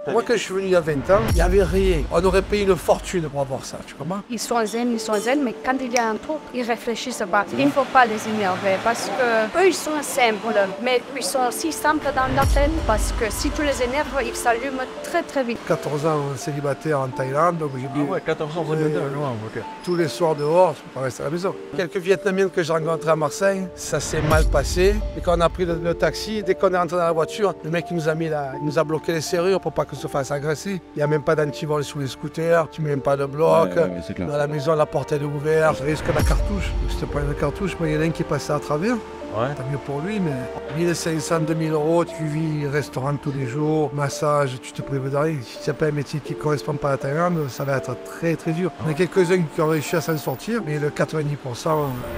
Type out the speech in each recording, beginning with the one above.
Moi, quand je suis venu il y a 20 ans, il n'y avait rien. On aurait payé une fortune pour avoir ça, tu comprends? Ils sont zen, mais quand il y a un truc, ils réfléchissent pas. Il ne faut pas les énerver parce que eux, ils sont simples, mais ils sont aussi simples dans la tête parce que si tu les énerves, ils s'allument très très vite. 14 ans célibataire en Thaïlande, donc j'ai bu 14 ans célibataire, ok. tous les soirs dehors, je peux pas rester à la maison. Quelques Vietnamiennes que j'ai rencontrées à Marseille, ça s'est mal passé. Et quand on a pris le taxi, dès qu'on est rentré dans la voiture, le mec il nous a bloqué les serrures pour pas qu'on se fasse agresser. Il n'y a même pas d'antivol sur les scooters, tu mets même pas de bloc. C'est clair. Dans la maison, la porte elle est ouverte, je risque la cartouche. Si tu prends une cartouche, il y en a un qui est passé à travers. Ouais. Tant mieux pour lui, mais 1500, 2000 euros, tu vis restaurant tous les jours, massage, tu te prives de rien. Si tu n'as pas un métier qui ne correspond pas à la Thaïlande, ça va être très très dur. Il y en a quelques-uns qui ont réussi à s'en sortir, mais le 90%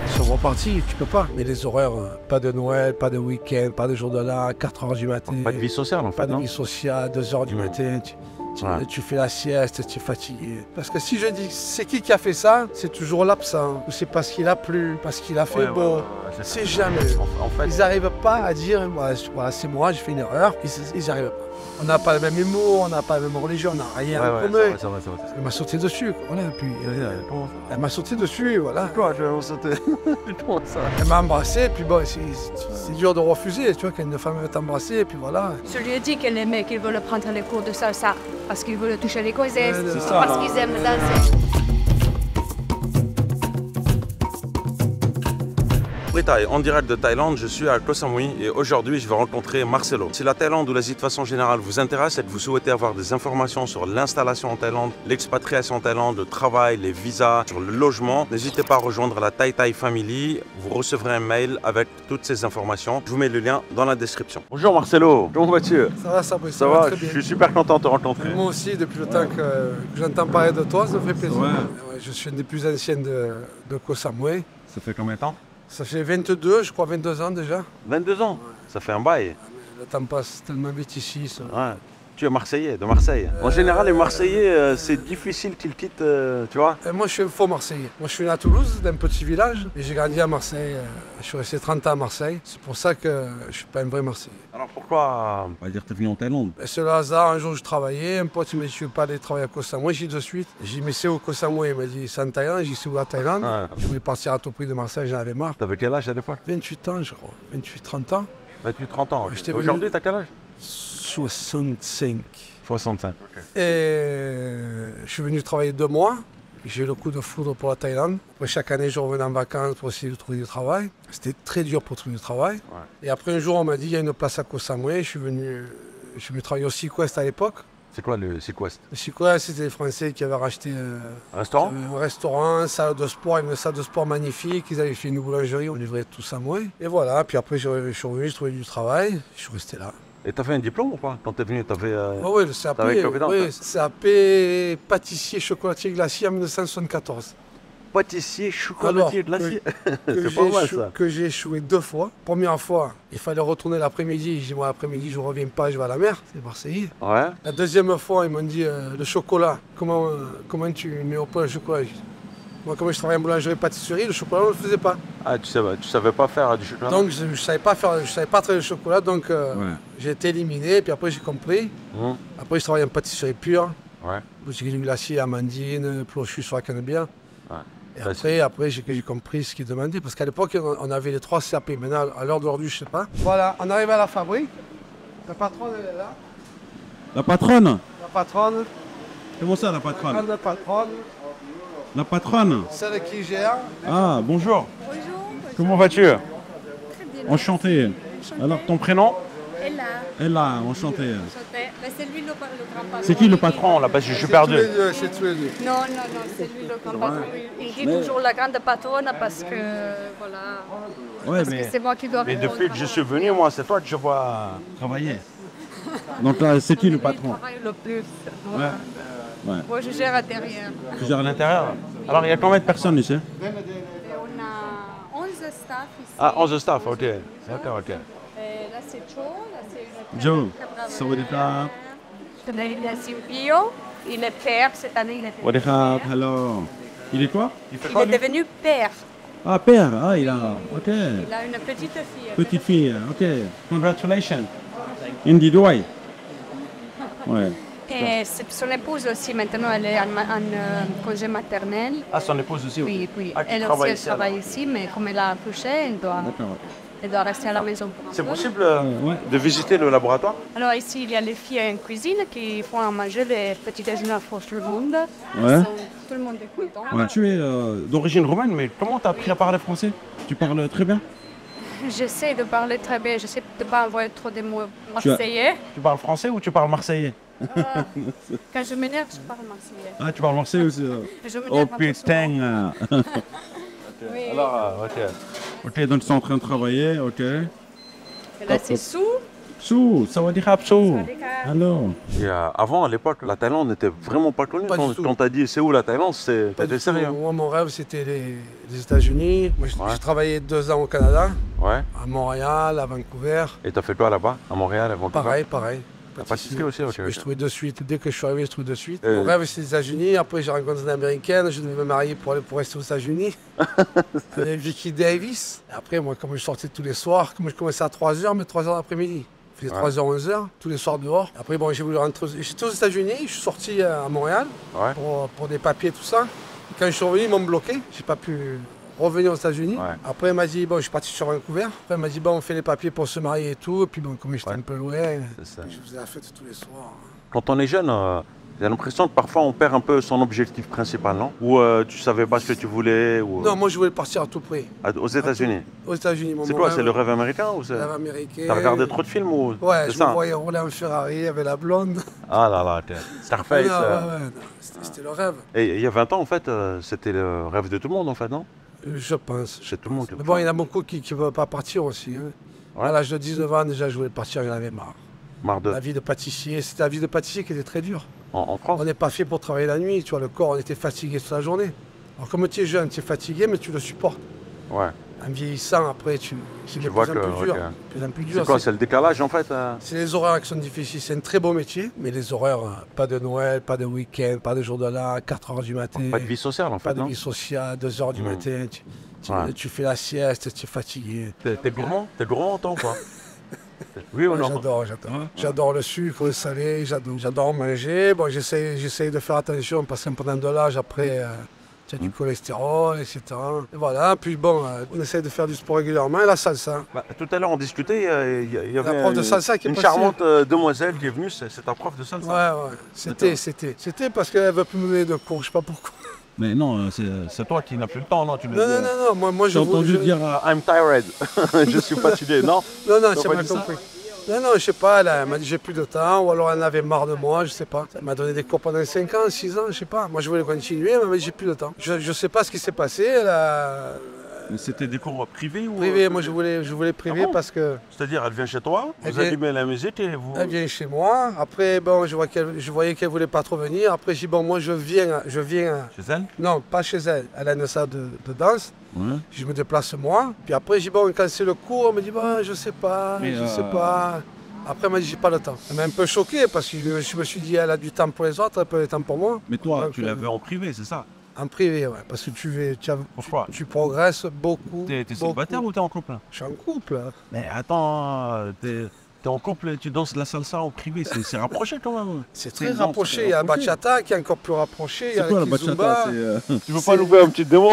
ils sont repartis, tu peux pas. Mais les horaires, pas de Noël, pas de week-end, pas de jour de l'an, 4h du matin. Pas de vie sociale en fait, Pas de non? vie sociale, 2h du matin. Tu fais la sieste, tu es fatigué. Parce que si je dis c'est qui a fait ça, c'est toujours l'absent. Ou c'est parce qu'il a plu, parce qu'il a fait beau. C'est jamais. En fait, Ils n'arrivent pas à dire voilà, c'est moi, j'ai fait une erreur. Ils n'y arrivent pas. On n'a pas le même humour, on n'a pas la même religion, on n'a rien en commun. c'est vrai. Elle m'a sauté dessus. Voilà, puis, elle m'a sauté dessus, voilà. Quoi, je vais sauter? Comment ça? Elle m'a embrassé, puis bon, c'est dur de refuser, tu vois, quand une femme veut t'embrasser, et puis voilà. Je lui ai dit que les mecs, ils veulent prendre les cours de salsa parce qu'ils veulent toucher les causettes, c'est parce qu'ils aiment danser. Thaï, en direct de Thaïlande, je suis à Koh Samui et aujourd'hui je vais rencontrer Marcelo. Si la Thaïlande ou l'Asie de façon générale vous intéresse et que vous souhaitez avoir des informations sur l'installation en Thaïlande, l'expatriation en Thaïlande, le travail, les visas, sur le logement, n'hésitez pas à rejoindre la Thai Family. Vous recevrez un mail avec toutes ces informations. Je vous mets le lien dans la description. Bonjour Marcelo, comment vas-tu? Ça va, Ça va, très bien. je suis super content de te rencontrer. Moi aussi, depuis le temps que j'entends parler de toi, ça me fait plaisir. Ouais. Ouais, je suis une des plus anciennes de Koh Samui. Ça fait combien de temps? Ça fait 22, je crois 22 ans déjà. 22 ans, ça fait un bail. Le temps passe tellement vite ici. Ça. Ouais. Tu es Marseillais, de Marseille. En général, les Marseillais, c'est difficile qu'ils quittent, tu vois. Moi, je suis un faux Marseillais. Moi, je suis né à Toulouse, d'un petit village, et j'ai grandi à Marseille. Je suis resté 30 ans à Marseille. C'est pour ça que je ne suis pas un vrai Marseillais. Alors pourquoi, on va dire, tu es venu en Thaïlande? C'est le hasard, un jour je travaillais, un pote m'a dit je veux pas aller travailler à Koh Samui, j'ai dit de suite. J'ai dit mais c'est où Koh Samui? Il m'a dit c'est en Thaïlande, j'ai dit c'est où la Thaïlande? Ah. Je voulais partir à tout prix de Marseille, j'en avais marre. T'avais quel âge à l'époque? 28 ans je crois, 28-30 ans. 28-30 ans. J'étais venu- Aujourd'hui, t'as quel âge? 65. 65. Ok. Et je suis venu travailler 2 mois. J'ai eu le coup de foudre pour la Thaïlande. Après, chaque année, je revenais en vacances pour essayer de trouver du travail. C'était très dur pour trouver du travail. Ouais. Et après, un jour, on m'a dit il y a une place à Koh Samui. Je suis venu travailler au Sequest à l'époque. C'est quoi le Sequest? Le Sequest, c'était les Français qui avaient racheté Un restaurant? un restaurant, une salle de sport, une salle de sport magnifique. Ils avaient fait une boulangerie, on livrait tout Samui. Et voilà, puis après, je suis revenu, j'ai trouvé du travail. Je suis resté là. Et t'as fait un diplôme ou pas? Quand t'es venu, t'avais... Oui, le CAP, T'avais compétence, oui, hein. CAP pâtissier, chocolatier, glacier en 1974. Pâtissier, chocolatier, glacier. C'est pas mal ça. Que j'ai échoué 2 fois. Première fois, il fallait retourner l'après-midi. J'ai dit, moi, l'après-midi, je ne reviens pas, je vais à la mer. C'est Marseillais. Ouais. La deuxième fois, ils m'ont dit, le chocolat, comment tu mets au point le chocolat? Moi, comme je travaillais en boulangerie-pâtisserie, le chocolat, on ne le faisait pas. Ah, tu savais pas faire du chocolat? Donc, je ne savais pas travailler le chocolat, donc j'ai été éliminé. Puis après, j'ai compris. Après, je travaillais en pâtisserie pure. Ouais. J'ai du glacier, amandine, plochu sur la canne-bière. Ouais. Et après, j'ai compris ce qu'ils demandaient. Parce qu'à l'époque, on avait les 3 CAP. Maintenant, à l'heure d'aujourd'hui, je ne sais pas. Voilà, on arrive à la fabrique. La patronne, elle est là. La patronne? La patronne, Comment ça, la la patronne? grande patronne, La patronne? celle qui gère. Ah, bonjour. Bonjour. Comment vas-tu? Très bien. Enchanté. Alors, ton prénom? Ella. Ella, enchanté. C'est lui le grand patron. C'est qui le patron, là? Parce que je suis perdu. C'est tous les deux. Non, c'est lui le grand patron. Il dit toujours la grande patronne parce que, voilà, Ouais, parce que c'est moi qui dois Mais répondre. depuis que je suis venu, moi, c'est toi que je vois travailler. Donc là, c'est qui le Il patron? travaille le plus. Ouais. Ouais. Moi, je gère à derrière. Tu gères à l'intérieur? Alors, il y a combien de personnes ici? Et on a 11 staff ici. Ah, 11 staff, ok. D'accord, ok. Et là, c'est Joe. Là, c'est une Joe. cabra- Sawadika. Là, il est Silvio. Il est père. Cette année, il est devenu Wadika. père. Alors, il est quoi? Il est devenu père. Ah, père. Ah, il a. Ok. Il a une petite fille. Petite fille. Ok. Congratulations. Indeed, ouais. Ouais. Et son épouse aussi, maintenant, elle est en congé maternel. Ah, son épouse aussi? Oui, oui. Ah, qui Elle travaille aussi ici, travaille ici, mais comme elle a accouché, D'accord. elle doit rester à la maison. pour un C'est peu. possible Ouais. de visiter le laboratoire? Alors ici, il y a les filles en cuisine qui font à manger les petits déjeuners pour tout le monde. Ouais. Tout le monde est content. Ouais. Tu es d'origine roumaine, mais comment tu as appris à parler français? Tu parles très bien? J'essaie de parler très bien, j'essaie de ne pas envoyer trop de mots Tu as- marseillais. Tu parles français ou tu parles marseillais? Quand je m'énerve, je parle marseillais. Ah, tu parles marseillais aussi? Je m'énerve Oh un peu souvent. putain! Oui. Alors, ok. Ok, donc ils sont en train de travailler, ok. Et là, c'est sous. Sou, sawadee krap, Sou. Alors? Et avant, à l'époque, la Thaïlande n'était vraiment pas connue. Pas du Quand tout. quand t'as dit c'est où la Thaïlande, Pas t'étais du tout. sérieux? Moi, mon rêve, c'était les États-Unis. Moi, Ouais. j'ai travaillé 2 ans au Canada, Ouais. à Montréal, à Vancouver. Et t'as fait quoi là-bas? À Montréal, à Vancouver? Pareil. T'as pâtissier aussi, ok. Je trouvais de suite. Dès que je suis arrivé, je trouvais de suite. Euh. Mon rêve, c'est les États-Unis. Après, j'ai rencontré une Américaine. Je devais me marier pour rester aux États-Unis. Avec Vicky Davis. Et après, moi, comme je sortais tous les soirs, comme je commençais à 3h, mais 3h l'après-midi. Je faisais Ouais. 3h, 11h, tous les soirs dehors. Après, bon, j'ai voulu rentrer. J'étais aux États-Unis. Je suis sorti à Montréal Ouais. pour des papiers, tout ça. Et quand je suis revenu, ils m'ont bloqué. J'ai pas pu revenir aux États-Unis. Ouais. Après, elle m'a dit, bon, je suis parti sur Vancouver. Après, elle m'a dit, bon, on fait les papiers pour se marier et tout. Et puis, bon, comme j'étais Ouais. un peu loin, C'est ça. je faisais la fête tous les soirs. Quand on est jeune, j'ai l'impression que parfois on perd un peu son objectif principal, non? Ou tu savais pas ce que tu voulais ou, Non, moi, je voulais partir à tout prix. aux États-Unis. Aux États-Unis, mon C'est mon quoi? rêve, C'est le rêve américain ou c'est... rêve américain. T'as regardé trop de films ou... Ouais, c'est je ça? me voyais rouler en Ferrari avec la blonde. Ah là là, Starface. Non, ouais, non, c'était le rêve, Et il y a 20 ans, en fait, c'était le rêve de tout le monde, en fait, non? je pense. Chez tout le monde. Mais bon, il y en a beaucoup qui ne veulent pas partir aussi. Hein. Ouais. À l'âge de 19 ans, déjà, je voulais partir, j'en avais marre. Marre de... La vie de pâtissier, c'était la vie de pâtissier qui était très dure. En France? On n'est pas fait pour travailler la nuit, tu vois, le corps, on était fatigué toute la journée. Alors, comme tu es jeune, tu es fatigué, mais tu le supportes. Ouais. En vieillissant, après, c'est de vois plus en que, plus dur. ok. De plus en plus C'est dur. quoi? C'est le décalage, en fait C'est les horaires qui sont difficiles. C'est un très beau métier, mais les horaires, pas de Noël, pas de week-end, pas de jour de l'an, 4 h du matin. Pas de vie sociale, en Pas fait, de non? vie sociale, 2 h du Mm. matin. Ouais. Tu fais la sieste, tu es fatigué. T'es gourmand? T'es gourmand, toi, ou pas? Oui ou Ouais, non? j'adore. J'adore le sucre, le salé, j'adore manger. Bon, j'essaye de faire attention parce qu'en prenant de l'âge, après, tu as du cholestérol, etc. Et voilà, puis bon, on essaye de faire du sport régulièrement. Et la salsa. Bah, tout à l'heure, on discutait, il y avait prof de salsa qui est une passée. charmante demoiselle qui est venue, c'est ta prof de salsa? Ouais. C'était parce qu'elle ne veut plus me donner de cours, je sais pas pourquoi. Mais non, C'est toi qui n'as plus le temps, non? Tu Non, moi j'ai entendu dire I'm tired. Je suis fatigué, non? Non, T'as j'ai pas mal dit ça? compris. Non, je sais pas, elle m'a dit j'ai plus de temps, ou alors elle en avait marre de moi, je sais pas. Elle m'a donné des cours pendant 5 ans, 6 ans, je sais pas. Moi je voulais continuer, elle m'a dit j'ai plus de temps. Je sais pas ce qui s'est passé, elle a C'était des cours privés ou... privé, moi je voulais privé Ah bon parce que C'est-à-dire, elle vient chez toi, Elle vous vient- allumez la musique et vous... elle vient chez moi. Après, bon, je voyais qu'elle voulait pas trop venir. Après, j'ai dit bon, moi je viens. Chez elle? Non, pas chez elle. Elle a une salle de danse. Ouais. Je me déplace moi. Puis après, j'ai dit bon, quand c'est le cours, elle me dit bon, je sais pas, Mais, je sais pas. Après, elle m'a dit j'ai pas le temps. Elle m'a un peu choqué parce que je me suis dit elle a du temps pour les autres, elle a pas le temps pour moi. Mais toi, Donc, tu l'avais en privé, c'est ça? En privé, ouais, parce que Pourquoi? tu progresses beaucoup. T'es beaucoup. célibataire ou t'es en couple? Je suis en couple. Hein. Mais attends, t'es en couple, tu danses la salsa en privé, c'est rapproché quand même. C'est très une danse rapproché. Il y a la rapprochée. bachata qui est encore plus rapproché. Il y a C'est quoi la kizomba. bachata? C'est, Tu veux pas louper un petit démon?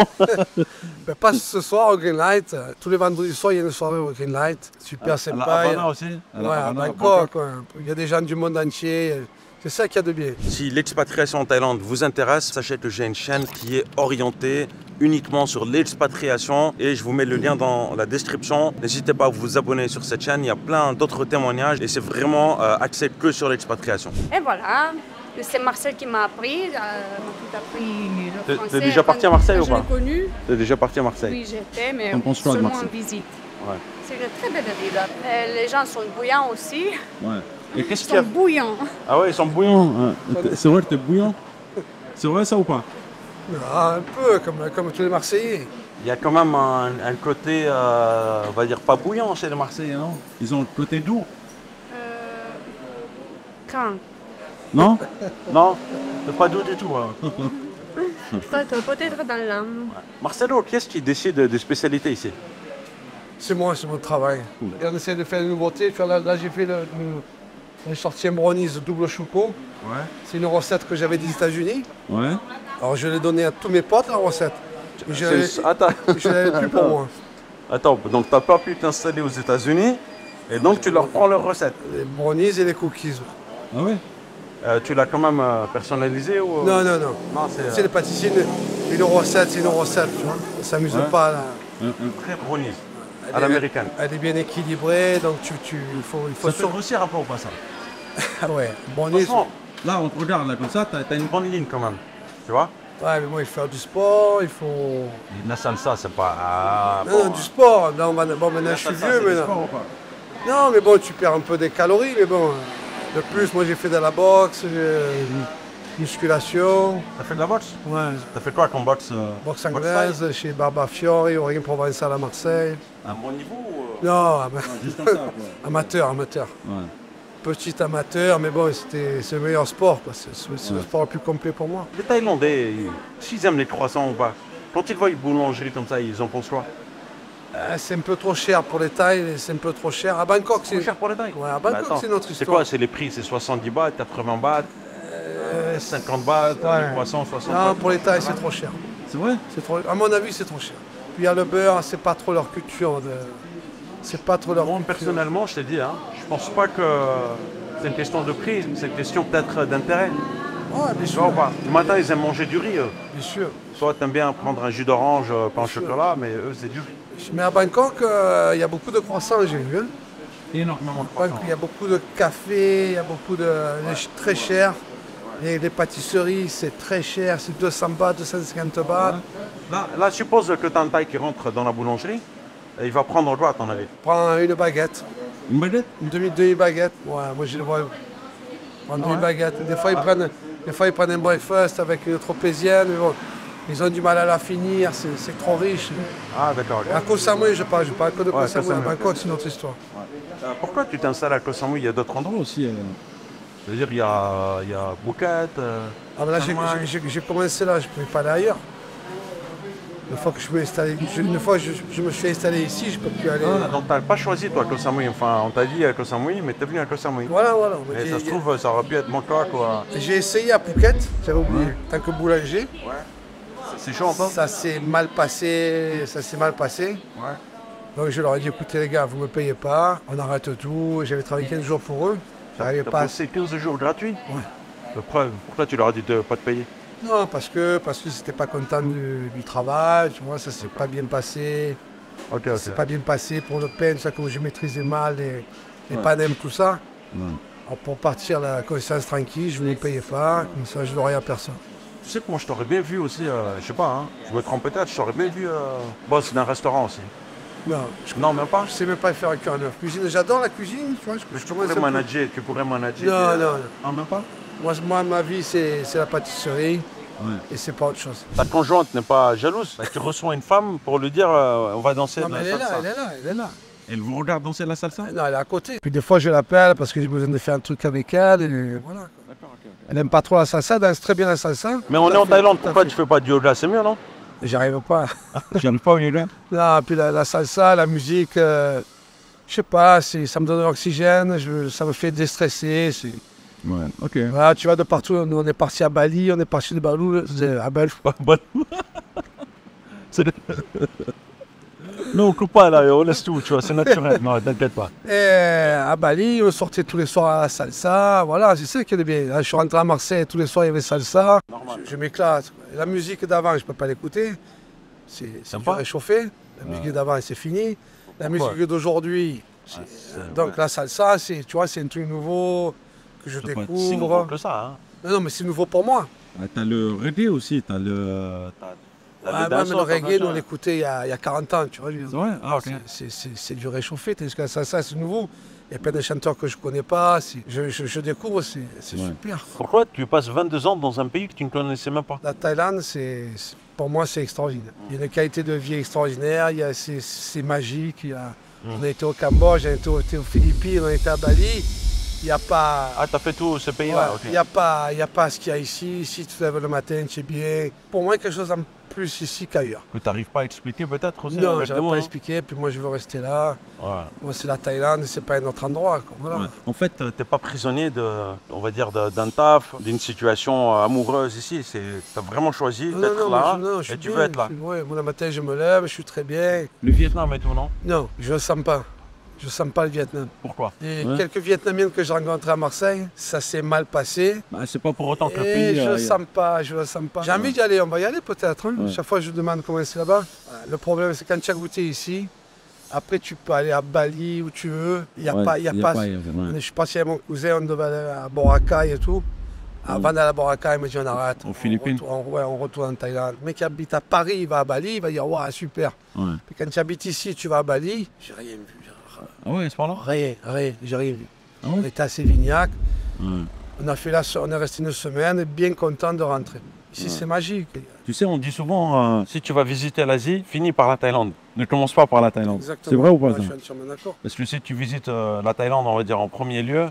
Mais pas ce soir au Greenlight. Tous les vendredis soirs, il y a une soirée au Greenlight. Super À sympa. la Havana aussi? Ouais, à Bangkok. Quoi. Il y a des gens du monde entier. C'est ça qu'il y a de bien. Si l'expatriation en Thaïlande vous intéresse, sachez que j'ai une chaîne qui est orientée uniquement sur l'expatriation et je vous mets le lien dans la description. N'hésitez pas à vous abonner sur cette chaîne, il y a plein d'autres témoignages et c'est vraiment axé que sur l'expatriation. Et voilà. C'est Marcel qui m'a appris. Tout appris le français. T'es déjà parti à Marseille quand ou pas? Je l'ai connu. T'es déjà parti à Marseille? Oui, j'étais, mais T'en penses quoi de seulement en Marseille? visite. Ouais. C'est une très belle ville. Les gens sont bouillants aussi. Ouais. Et qu'est-ce Ils qu'il y a? sont bouillants. Ah ouais, ils sont bouillants. C'est vrai que t'es bouillant? C'est vrai ça ou pas? Ah, un peu comme tous les Marseillais. Il y a quand même un côté, on va dire, pas bouillant chez les Marseillais, non? Ils ont le côté doux? Quand Non? Non, c'est pas doux du tout. Hein. Peut-être dans l'âme. Marcelo, qui est-ce qui décide des spécialités ici? C'est moi, c'est mon travail. Et on essaie de faire des nouveautés. Tu vois, là j'ai fait J'ai sorti un brownies double choco. Ouais. C'est une recette que j'avais des États-Unis. Ouais. Alors je l'ai donnée à tous mes potes, la recette. Et Attends, je l'avais plus pour moi. attends, donc t'as pas pu t'installer aux États-Unis et donc tu leur prends leur recette. Les brownies et les cookies. Ah ouais. Tu l'as quand même personnalisé ou Non, non, non. Non, C'est les pâtissiers, une recette, c'est une recette, tu vois. Ça s'amuse Ouais. pas là. très brownies Elle à est- l'américaine. Elle est bien équilibrée, donc il faut Ça te resserre un peu ou pas ça? Ah ouais, brownies. Franchement, Là, on te regarde là comme ça, t'as une. bonne ligne quand même, tu vois. Ouais, mais moi il faut faire du sport, il faut. La salsa, c'est pas. Ah, Non, non, du sport. Là, bon, maintenant je suis vieux, mais Sport ou pas? non, mais bon, tu perds un peu des calories, mais bon. De plus, moi j'ai fait de la boxe, musculation, T'as fait de la boxe? ouais, T'as fait quoi comme boxe? boxe anglaise chez Barbafiori, Orient Provençal à Marseille. À mon niveau ou... Non, Juste comme ça, quoi. amateur, amateur. Ouais. Petit amateur, mais bon, c'est le meilleur sport, quoi. C'est le sport le plus complet pour moi. Les Thaïlandais, s'ils aiment les croissants ou pas, quand ils voient une boulangerie comme ça, ils en pensent quoi? C'est un peu trop cher pour les Thaïs, c'est un peu trop cher. À Bangkok, C'est c'est cher pour les Thaïs. Ouais, à Bah Bangkok, attends, c'est notre C'est histoire. quoi? C'est les prix, c'est 70 bahts, 80 bahts, 50 bahts, ouais. les croissants, 60 Non, bahts. pour les Thaïs, c'est trop cher. C'est vrai? À mon avis, c'est trop cher. Puis il y a le beurre, c'est pas trop leur culture. C'est pas trop leur Moi, culture. personnellement, je t'ai dit, hein, je pense pas que c'est une question de prix, c'est une question peut-être d'intérêt. Ouais, bien Tu sûr, vois ou pas? Le matin, ils aiment manger du riz, eux. bien sûr. Soit t'aimes bien prendre un jus d'orange, pain au chocolat, mais eux, c'est du riz. Mais à Bangkok, il y a beaucoup de croissants, j'ai vu. Hein. Énormément de Bangkok, il y a beaucoup de café, il y a beaucoup de. Très cher. Et les pâtisseries, c'est très cher, c'est 200 bahts, 250 bahts. Là, suppose que t'as un Thaï qui rentre dans la boulangerie, et il va prendre quoi à ton avis? Prends une baguette, Une baguette? une demi-baguette. Ouais, moi je le vois. Prendre une baguette. Des fois, ils prennent un breakfast avec une tropézienne, mais bon, ils ont du mal à la finir, c'est trop riche. Ah, d'accord. ok. À Koh Samui, je parle que de Koh Ouais, Samui. Koh À Samui. Bangkok, c'est une autre histoire. Pourquoi tu t'installes à Koh Samui? Il y a d'autres endroits. Aussi. Je veux dire, il y a Phuket. Ah, ben là, Chiang Mai. j'ai commencé là, je ne pouvais pas aller ailleurs. Une fois que je me suis installé ici, je ne peux plus aller. Donc t'as pas choisi toi Koh Samui. Enfin, on t'a dit Koh Samui, mais t'es venu à Koh Samui. Voilà, voilà. Et ça se trouve, ça aurait pu être mon cas, quoi. J'ai essayé à Phuket, j'avais oublié, en tant que boulanger. C'est chaud, encore. Ça s'est mal passé, Ouais. Donc je leur ai dit, écoutez les gars, vous ne me payez pas, on arrête tout. J'avais travaillé 15 jours pour eux. J'arrivais T'as pas. passé 15 jours gratuits. Pourquoi tu leur as dit de pas te payer? Non, parce que c'était pas content du travail, tu vois, ça s'est pas bien passé. Ok, C'est pas bien passé pour le pain, ça que je maîtrisais mal, les panem, tout ça. Alors pour partir la conscience tranquille, je ne me payais pas, comme ça je n'aurais à personne. Tu sais que moi je t'aurais bien vu aussi, je sais pas, hein, je me trompe peut-être, je t'aurais bien vu boss d'un restaurant aussi. Non, Non, même pas. je ne sais même pas faire un cœur neuf. Cuisine, j'adore la cuisine, tu vois. Tu pourrais manager, Non, non, non. Ah, même pas? Moi, ma vie, c'est la pâtisserie Ouais. et c'est pas autre chose. Ta conjointe n'est pas jalouse. Tu reçois une femme pour lui dire on va danser Non, de mais la elle est là, salsa. elle est là. Elle vous regarde danser la salsa? Non, elle est à côté. Puis des fois, je l'appelle parce que j'ai besoin de faire un truc avec elle. Et voilà. Elle n'aime pas trop la salsa, elle danse très bien la salsa. Mais on Tout est à en fait, Thaïlande, tout à pourquoi fait. tu fais pas du yoga? C'est mieux, non? J'arrive pas. J'aime pas une idée. Non, puis la salsa, la musique, je sais pas, ça me donne de l'oxygène, ça me fait déstresser. Ouais, ok. Voilà, tu vas de partout, nous, on est parti à Bali, on est parti de Balou, à Bali. Non, on coupe pas là, on laisse tout, tu vois, c'est naturel. Non, t'inquiète pas. Et à Bali, on sortait tous les soirs à la salsa, voilà, c'est ça qui est bien. Là, je suis rentré à Marseille, tous les soirs il y avait salsa. Je m'éclate. La musique d'avant, je peux pas l'écouter. C'est du Sympa. réchauffé. La musique d'avant, c'est fini. La musique d'aujourd'hui, donc la salsa, tu vois, c'est un truc nouveau que je C'est pas découvre. C'est nouveau que ça, hein. Non, mais c'est nouveau pour moi. Ah, t'as le reggae aussi, t'as le. Ah, même le reggae, nous on l'écoutait il y a 40 ans, tu vois. C'est vrai? Ah, ok. C'est du réchauffé, tandis que la salsa, c'est nouveau. Il y a plein de chanteurs que je connais pas. Je découvre, c'est Ouais. super. Pourquoi tu passes 22 ans dans un pays que tu ne connaissais même pas? La Thaïlande, pour moi, c'est extraordinaire. Il y a une qualité de vie extraordinaire, c'est magique. On a été au Cambodge, on a été aux Philippines, on a été à Bali. Il n'y a pas. Ah, t'as fait tous ces Ouais, pays-là, il n'y a pas ce qu'il y a ici. Ici, tu te lèves le matin, tu es bien. Pour moi, quelque chose plus ici qu'ailleurs. Que tu n'arrives pas à expliquer peut-être aussi? Non, j'arrive pas à expliquer, puis moi je veux rester là. Ouais. Moi c'est la Thaïlande, c'est pas un autre endroit. Quoi. Voilà. Ouais. En fait, tu n'es pas prisonnier on va dire, d'un taf, d'une situation amoureuse ici. Tu as vraiment choisi d'être là et tu veux être là. Ouais, moi le matin je me lève, je suis très bien. Le Vietnam et tout, non? Non, je ne le sens pas. Je ne sens pas le Vietnam. Pourquoi? Et quelques Vietnamiennes que j'ai rencontrées à Marseille, ça s'est mal passé. Bah, c'est pas pour autant que le Et pays... je ne le sens pas, je le sens pas. J'ai envie d'y aller, on va y aller peut-être. Hein. Chaque fois je demande comment c'est là-bas. Le problème c'est quand tu as goûté ici, après tu peux aller à Bali où tu veux. Il n'y a pas. Je suis parti avec mon cousin, on devait aller à Boracay et tout. Avant d'aller à Boracay, il m'a dit on arrête. Aux Philippines? On retourne en Thaïlande. Le mec qui habite à Paris, il va à Bali, il va dire waouh, super. Ouais. Puis quand tu habites ici, tu vas à Bali, j'ai rien vu. Ah ouais, à ce moment-là? Rien, j'ai rien vu. Ah ouais? On était à Sévignac. Ouais. On est resté une semaine, bien content de rentrer. Ici, c'est magique. Tu sais, on dit souvent, si tu vas visiter l'Asie, finis par la Thaïlande. Ne commence pas par la Thaïlande. Exactement. C'est vrai ou pas Ouais, ça? je suis entièrement d'accord. Parce que si tu visites la Thaïlande, on va dire en premier lieu,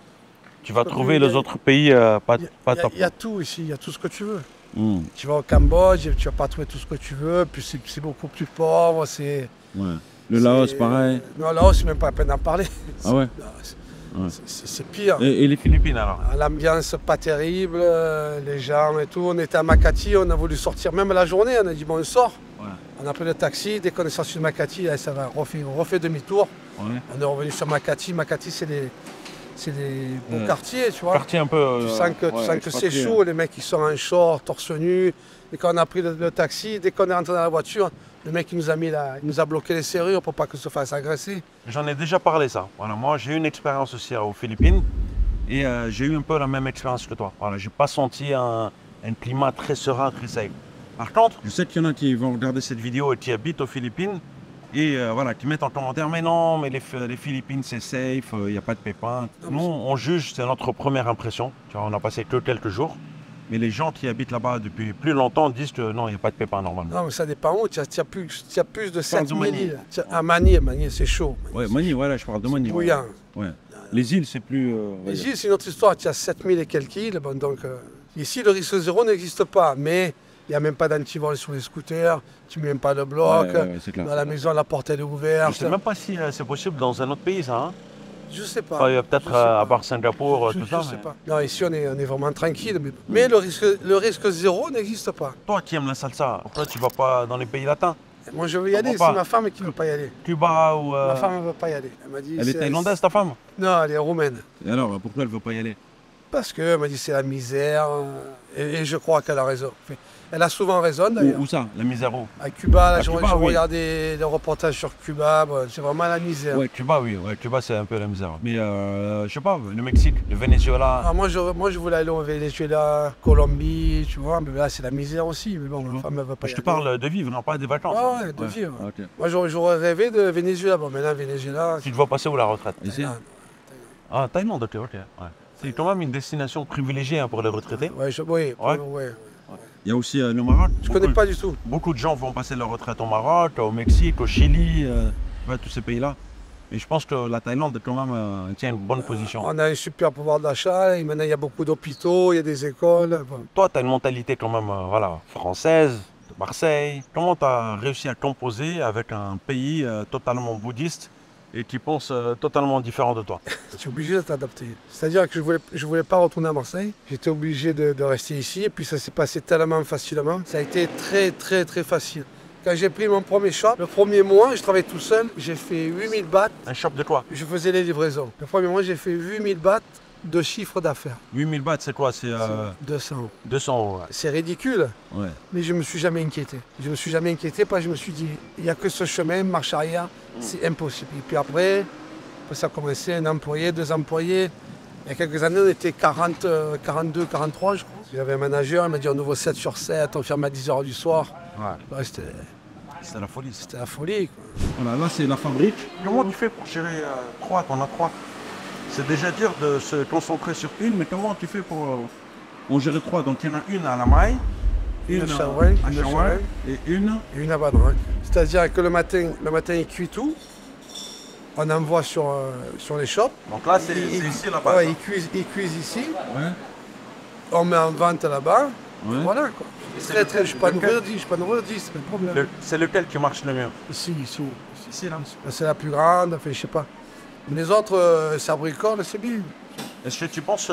tu vas trouver les autres pays pas top. Il y a tout ici, il y a tout ce que tu veux. Mm. Tu vas au Cambodge, tu vas pas trouver tout ce que tu veux, puis c'est beaucoup plus pauvre. Ouais. Le Laos, pareil. Non, Laos, c'est même pas la peine d'en parler. Ah ouais? C'est pire. Et les Philippines alors? L'ambiance pas terrible, les gens et tout. On était à Makati, on a voulu sortir même la journée, on a dit bon on sort. Ouais. On a pris le taxi, dès qu'on est sorti de Makati, là, ça va, on refait demi-tour. Ouais. On est revenu sur Makati. Makati c'est des beaux quartiers, tu vois. Quartier un peu. Tu sens que c'est chaud, les mecs ils sont en short, torse nu. Et quand on a pris le taxi, dès qu'on est rentré dans la voiture, le mec il nous a bloqué les serrures pour pas que se fasse agresser. J'en ai déjà parlé ça. Voilà, moi j'ai eu une expérience aussi aux Philippines et j'ai eu un peu la même expérience que toi. Voilà, j'ai pas senti un climat très serein, très safe. Par contre, je sais qu'il y en a qui vont regarder cette vidéo et qui habitent aux Philippines et voilà, qui mettent en commentaire mais non, mais les Philippines c'est safe, il n'y a pas de pépins. Nous on juge, c'est notre première impression. Tu vois, on a passé que quelques jours. Mais les gens qui habitent là-bas depuis plus longtemps disent que non, il n'y a pas de pépins normalement. Non, mais ça dépend où. Tu as plus de 7000 îles. À Manille, c'est chaud. Oui, Manille, voilà, je parle de Manille. Bouillant. Ouais. Les îles, c'est plus... les îles, c'est une autre histoire. Tu as 7000 et quelques îles. Bon, donc, ici, le risque zéro n'existe pas. Mais il n'y a même pas d'antivol sur les scooters. Tu ne mets même pas de bloc. Dans la maison, la porte elle est ouverte. Je ne sais même pas si c'est possible dans un autre pays, ça. Hein? Je sais pas. Peut-être à part Singapour, tout ça. Je sais pas. Non, ici on est vraiment tranquille. Mais le risque zéro n'existe pas. Toi qui aimes la salsa, pourquoi tu ne vas pas dans les pays latins? Moi je veux y aller, c'est ma femme qui ne veut pas y aller. Cuba ou... Ma femme ne veut pas y aller. Elle m'a dit. Elle est thaïlandaise ta femme? Non, elle est roumaine. Et alors, pourquoi elle ne veut pas y aller? Parce qu'elle m'a dit c'est la misère. Et je crois qu'elle a raison. Elle a souvent raison d'ailleurs. Où ça? La misère où? À Cuba, là, je regardais les reportages sur Cuba, c'est vraiment la misère. Ouais, Cuba, oui. Ouais, Cuba, c'est un peu la misère. Mais je sais pas, le Mexique, le Venezuela. Ah, moi, je voulais aller au Venezuela, Colombie, tu vois. Mais là, c'est la misère aussi. Mais bon, ma femme ne va pas y aller. Je te parle de vivre, non pas des vacances. Ah ouais, de vivre. Okay. Moi, j'aurais rêvé de Venezuela. Bon, maintenant, Venezuela... Tu te vois passer où la retraite? Ici. Ah, Thaïlande, ok. Ouais. C'est quand même une destination privilégiée hein, pour les retraités. Oui. Il y a aussi le Maroc. Je ne connais pas du tout. Beaucoup de gens vont passer leur retraite au Maroc, au Mexique, au Chili, tous ces pays-là. Et je pense que la Thaïlande quand même tient une bonne position. On a un super pouvoir d'achat, et maintenant il y a beaucoup d'hôpitaux, il y a des écoles. Bon. Toi, tu as une mentalité quand même française, de Marseille. Comment tu as réussi à composer avec un pays totalement bouddhiste et qui pense totalement différent de toi? Tu es obligé de t'adapter. C'est-à-dire que je voulais pas retourner à Marseille. J'étais obligé de rester ici. Et puis ça s'est passé tellement facilement. Ça a été très, très, très facile. Quand j'ai pris mon premier shop, le premier mois, je travaillais tout seul. J'ai fait 8000 bahts. Un shop de quoi? Je faisais les livraisons. Le premier mois, j'ai fait 8000 bahts de chiffre d'affaires. 8000 bahts, c'est quoi? C'est 200. 200 euros. Ouais. C'est ridicule. Ouais. Mais je ne me suis jamais inquiété. Je me suis jamais inquiété parce que je me suis dit, il n'y a que ce chemin, marche arrière, c'est impossible. Et puis après, ça a commencé, un employé, 2 employés. Il y a quelques années, on était 42, 43, je crois. J'avais un manager, il m'a dit on ouvre 7 sur 7, on ferme à 10h du soir. Ouais, c'était la folie. C'était la folie. Quoi. Voilà, là c'est la fabrique. Comment tu fais pour gérer 3? T'en as 3. C'est déjà dur de se concentrer sur une, mais comment tu fais pour en gérer 3? Donc il y en a une à la maille, une à Shawarma et une à Badrak. C'est-à-dire que le matin, il cuit tout. On envoie sur les shops. Donc là, c'est ici là-bas. Ouais, ils cuisent ici. Ouais. On met en vente là-bas. Ouais. Voilà quoi. Je suis pas nourrirdi, c'est pas le problème. C'est lequel qui marche le mieux? Ici, Ici, là. c'est la plus grande, enfin, je sais pas. Mais les autres, ça bricole, c'est bien. Est-ce que tu penses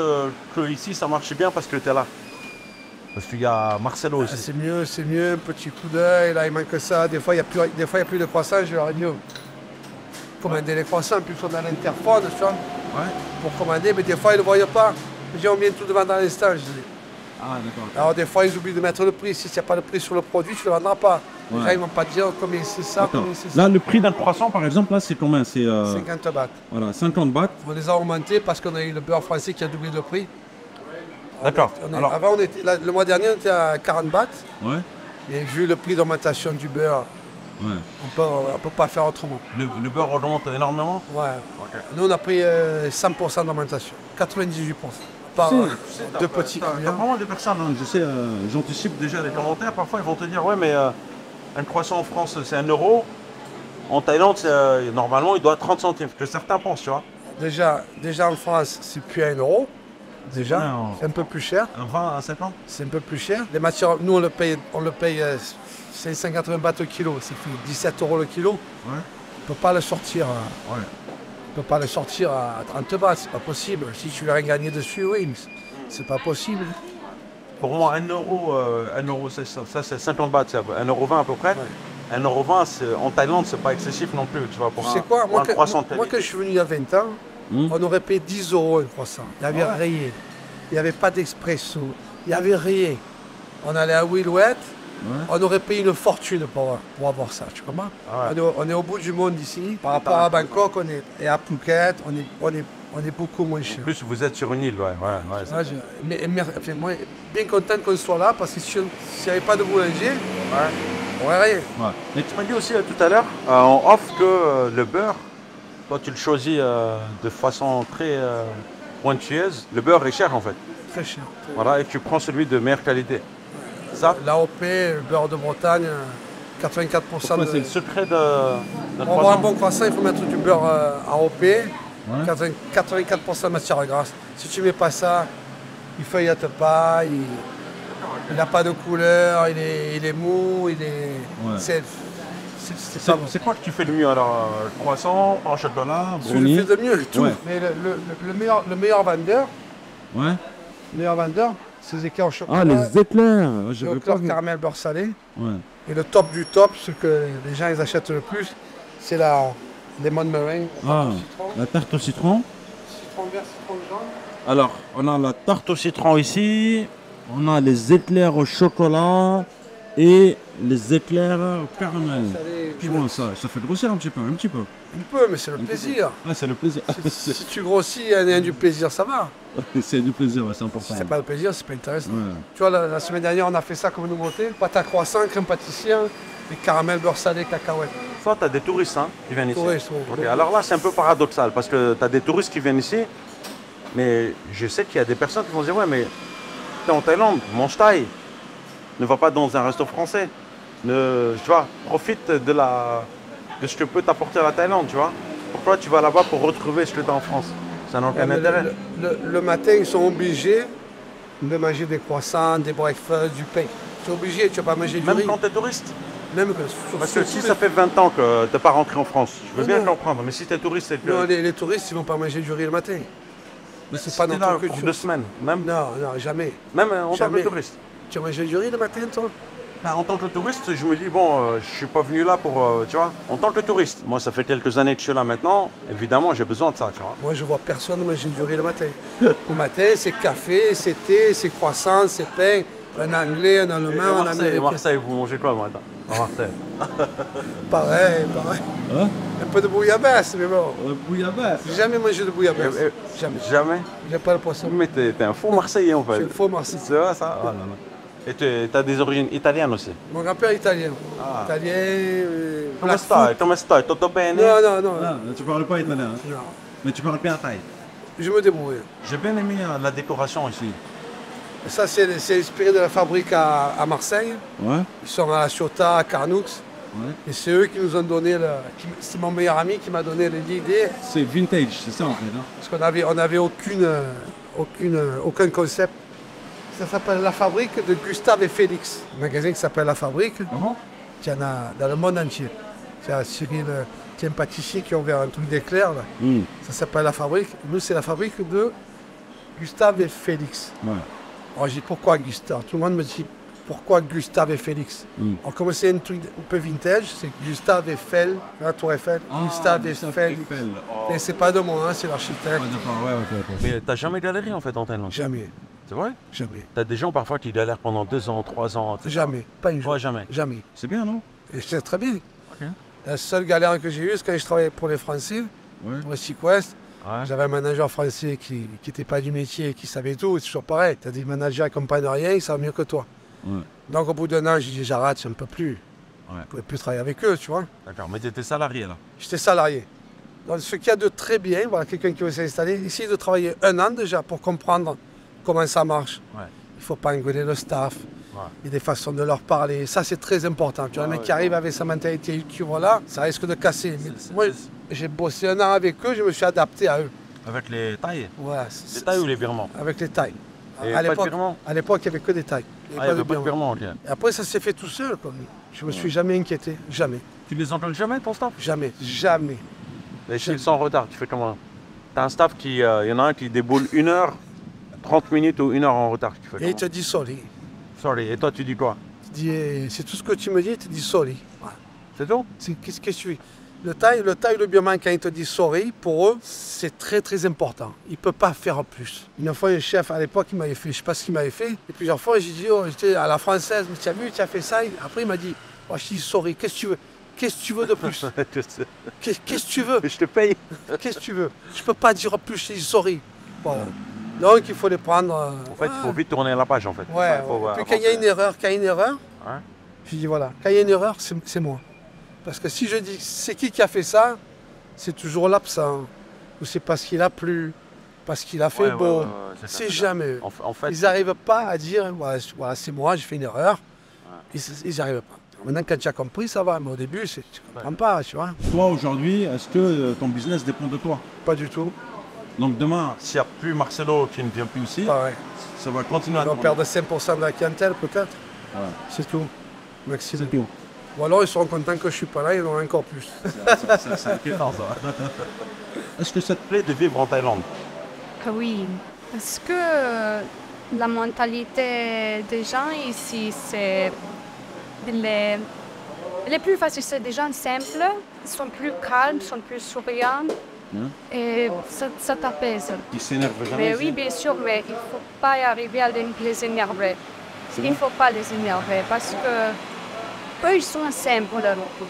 que ici ça marche bien parce que tu es là? Parce qu'il y a Marcelo aussi. C'est mieux, un petit coup d'œil, là il manque ça. Des fois il n'y a plus de croissants, je leur ai dit, commander les croissants, puis ils sont dans l'interphone, tu vois, pour commander, mais des fois ils ne le voient pas. Je dis, on vient tout devant dans l'instant, je dis. Ah, d'accord. Alors des fois ils oublient de mettre le prix, si il n'y a pas le prix sur le produit, tu ne le vendras pas. Ouais. Là ils ne vont pas te dire combien c'est ça, combien c'est ça. Là, le prix d'un croissant, par exemple, là, c'est combien? C'est 50 bahts. voilà, 50 bahts. On les a augmentés parce qu'on a eu le beurre français qui a doublé de prix. D'accord. Alors, Avant, le mois dernier, on était à 40 bahts. Ouais. Et vu le prix d'augmentation du beurre, Ouais. on peut pas faire autrement. le beurre augmente énormément. Ouais. Ok. Nous, on a pris 100% d'augmentation. 98%. Par deux petits T'as clients. vraiment des personnes, hein, je sais, j'anticipe déjà les commentaires. Parfois, ils vont te dire, ouais, mais un croissant en France, c'est 1 euro. En Thaïlande, normalement, il doit 30 centimes. Que certains pensent, tu vois. Déjà en France, c'est plus à 1 euro. Déjà, Non. c'est un peu plus cher. Un 20 à 50. C'est un peu plus cher. Les matières, nous, on le paye 580 bahts au kilo. C'est 17 euros le kilo. Ouais. On peut pas le sortir. Ouais. On peut pas le sortir à 30 bahts, c'est pas possible. Si tu veux rien gagner dessus, oui, mais c'est pas possible. Pour moi, 1 euro, c'est ça, c'est 50 bahts, c'est 1,20 euro à peu près. Ouais. 1,20 €, en Thaïlande, c'est pas excessif non plus, tu vois, pour Tu sais quoi, moi, un croissant moi, quand je suis venu il y a 20 ans, on aurait payé 10 euros un croissant. Il n'y avait rien. Il n'y avait pas d'expresso. Il n'y avait rien. On allait à Wheelwet, on aurait payé une fortune pour avoir ça, tu comprends? Ah ouais. On est au bout du monde ici. Par rapport à Bangkok, et à Phuket, on est beaucoup moins En cher. plus, vous êtes sur une île, ouais. Ouais, enfin, moi, bien content qu'on soit là, parce que s'il n'y avait pas de boulanger, on n'aurait rien. Ouais. Mais tu m'as dit aussi tout à l'heure, en off, que le beurre, toi, tu le choisis de façon très pointueuse. Le beurre est cher, en fait. Très cher. Voilà, et tu prends celui de meilleure qualité. Ça, L'AOP, le beurre de Bretagne, 84% pourquoi de... c'est le secret d'un Pour avoir un croissant. bon croissant, il faut mettre du beurre AOP, 84% de matière grasse. Si tu mets pas ça, il feuillate pas, il n'a pas de couleur, il est mou, il est... Ouais. C'est pas bon. C'est quoi que tu fais le mieux alors? Croissant, pain au chocolat, Je le fais de mieux, tout. Ouais. Mais le meilleur vendeur, Ouais. c'est les éclairs au chocolat, Ah, les éclairs. les J'avais pas éclairs vu. caramel beurre salé. Ouais. Et le top du top, ce que les gens ils achètent le plus, c'est la lemon meringue. Ah, Citron. la tarte au citron. Citron vert, citron jaune. Alors, on a la tarte au citron ici. On a les éclairs au chocolat et les éclairs au caramel. Salé. Puis bon, ça fait grossir un petit peu. Un peu, mais c'est le plaisir. Ah, c'est le plaisir. Si tu grossis et il y a du plaisir, ça va. C'est du plaisir, ouais, c'est Si important. c'est pas le plaisir, c'est pas intéressant. Ouais. Tu vois, la semaine dernière, on a fait ça comme nouveauté. Pâte à croissant, crème pâtissière, et caramel, beurre salé, cacahuètes. Toi, tu as des touristes hein, qui viennent ici. Touristes, oui. Ok, alors là, c'est un peu paradoxal parce que tu as des touristes qui viennent ici, mais je sais qu'il y a des personnes qui vont dire ouais, mais t'es en Thaïlande, mange thaï. Ne va pas dans un resto français. Tu vois, profite de ce que peut t'apporter la Thaïlande, tu vois. Pourquoi tu vas là-bas pour retrouver ce que tu as en France? Ça n'a aucun Mais intérêt. le matin, ils sont obligés de manger des croissants, des breakfasts, du pain. Tu es obligé, tu vas pas manger du Même riz. quand tu es touriste. Même que Parce que si ça fait 20 ans que tu n'es pas rentré en France, je veux bien non. comprendre, mais si tu es touriste, c'est que Non, les touristes, ils vont pas manger du riz le matin. Mais c'est pas t'es notre là pour culture. 2 semaines, même Non, jamais. en tant que Jamais. touriste. Tu as mangé du riz le matin, toi? Ben, en tant que touriste, je me dis, bon, je suis pas venu là pour, tu vois, en tant que touriste. Moi, ça fait quelques années que je suis là maintenant, évidemment, j'ai besoin de ça, tu vois. Moi, je vois personne manger du riz le matin. Le matin, c'est café, c'est thé, c'est croissant, c'est pain. Un anglais, un allemand, un américain. Marseille, vous mangez quoi, moi, à Marseille? Pareil. Hein? Un peu de bouillabaisse, mais bon. Bouillabaisse. J'ai jamais mangé de bouillabaisse. Jamais. Jamais? J'aime pas le poisson. Mais t'es un faux Marseillais, en Je fait. suis faux Marseillais. C'est vrai, ça? Oh là là. Et tu as des origines italiennes aussi? Mon grand-père est italien. Ah. Italien. Come stai? Come stai? Tutto bene? Non. Ah, tu parles pas italien, hein? Non. Mais tu parles bien thaï. Je me débrouille. J'ai bien aimé la décoration ici. Ça, c'est inspiré de la fabrique à Marseille. Ouais. Ils sont à La Ciotat, à Carnoux. Ouais. Et c'est eux qui nous ont donné c'est mon meilleur ami qui m'a donné l'idée. C'est vintage, c'est ça en fait. Hein? Parce qu'on avait aucun concept. Ça s'appelle La Fabrique de Gustave et Félix. Un magasin qui s'appelle La Fabrique. Il y en a dans le monde entier. Il y a Cyril, qui est un pâtissier qui a ouvert un truc d'éclair. Ça s'appelle La Fabrique. Nous, c'est La Fabrique de Gustave et Félix. Ouais. Alors, je dis pourquoi Gustave? Tout le monde me dit pourquoi Gustave et Félix? Alors, comme c'est un truc un peu vintage, c'est Gustave Eiffel, la Tour Eiffel. Gustave Eiffel. Oh. Et c'est pas de moi, hein, c'est l'architecte. Mais t'as jamais galéré en fait en Thaïlande? Jamais, C'est vrai? jamais, T'as des gens parfois qui galèrent pendant 2 ans, 3 ans. etc. jamais. Pas une jour. Toi, jamais. Jamais. C'est bien, non? Et c'est très bien. La seule galère que j'ai eue, c'est quand je travaillais pour les Français, Ouais. pour le Sequest. Ouais. J'avais un manager français qui n'était pas du métier, qui savait tout. C'est toujours pareil. Tu as des managers qui ne comprennent rien, ils savent mieux que toi. Ouais. Donc au bout d'un an, j'ai dit j'arrête, je ne peux plus. Ouais. Je ne pouvais plus travailler avec eux, tu vois. D'accord, mais t'étais salarié là. J'étais salarié. Donc ce qu'il y a de très bien, voilà, quelqu'un qui veut s'installer, essayer de travailler 1 an déjà pour comprendre comment ça marche. Ouais. Il ne faut pas engueuler le staff. Ouais. Il y a des façons de leur parler. Ça, c'est très important. Tu vois, un mec qui arrive avec sa mentalité là, ça risque de casser. Mais moi, j'ai bossé 1 an avec eux, je me suis adapté à eux. Avec les tailles? Voilà, Les tailles ou les birmans? avec les tailles. Et À pas de l'époque, birmans? il n'y avait que des tailles. Il y Ah, il n'y avait de pas de birmans. birmans, ok. Et après, ça s'est fait tout seul. Je me suis jamais inquiété. Jamais. Tu les entends jamais ton staff? Jamais. Jamais. Mais s'ils sont en retard, tu fais comment? T'as un staff qui, y en a un qui déboule 1 heure, 30 minutes ou 1 heure en retard. Tu fais Et il te comment? dit sorry. Sorry, et toi tu dis quoi? Tu dis, c'est tout ce que tu me dis, tu dis sorry. Voilà. C'est tout? Qu'est-ce que tu fais? Le taille, le birman, quand il te dit sorry, pour eux, c'est très très important. Il ne peut pas faire plus. Une fois, le chef, à l'époque, il m'avait fait, je ne sais pas ce qu'il m'avait fait. Et plusieurs fois, j'ai dit, oh, j'étais à la française, mais tu as vu, tu as fait ça. Après, il m'a dit, oh, je dis sorry, qu'est-ce que tu veux? Qu'est-ce que tu veux de plus? Qu'est-ce que tu veux? Je te paye. Qu'est-ce que tu veux? Je ne peux pas dire plus, je dis sorry. Voilà. Donc, il faut les prendre. En fait, il faut vite tourner la page en fait. Ouais, Faut, ouais. Puis quand il y a une erreur, Ouais. je dis voilà, quand il y a une erreur, c'est moi. Parce que si je dis c'est qui a fait ça, c'est toujours l'absent. Ou c'est parce qu'il a plu, parce qu'il a fait Ouais, beau. ouais, ça, C'est ça. jamais eux. En fait, Ils n'arrivent pas à dire voilà, c'est moi, j'ai fait une erreur. Ils n'y arrivent pas. Maintenant, quand tu as compris, ça va. Mais au début, tu ne comprends pas, tu vois. Toi, aujourd'hui, est-ce que ton business dépend de toi? Pas du tout. Donc demain, s'il n'y a plus Marcelo qui ne vient plus ici, Pareil. ça va continuer à On va tourner. perdre 5% de la clientèle, peut-être. Ouais. C'est tout. Maximum. c'est tout. Ou alors, ils seront contents que je ne suis pas là, ils en ont encore plus. C'est inquiétant ça. Est-ce que ça te Ça te plaît de vivre en Thaïlande? Oui, parce que la mentalité des gens ici, c'est les plus faciles, c'est des gens simples, ils sont plus calmes, ils sont plus souriants et ça t'apaise. qui s'énerve jamais? Mais oui, bien sûr, mais il ne faut pas y arriver à les énerver. Il ne faut pas les énerver parce que eux, ils sont simples.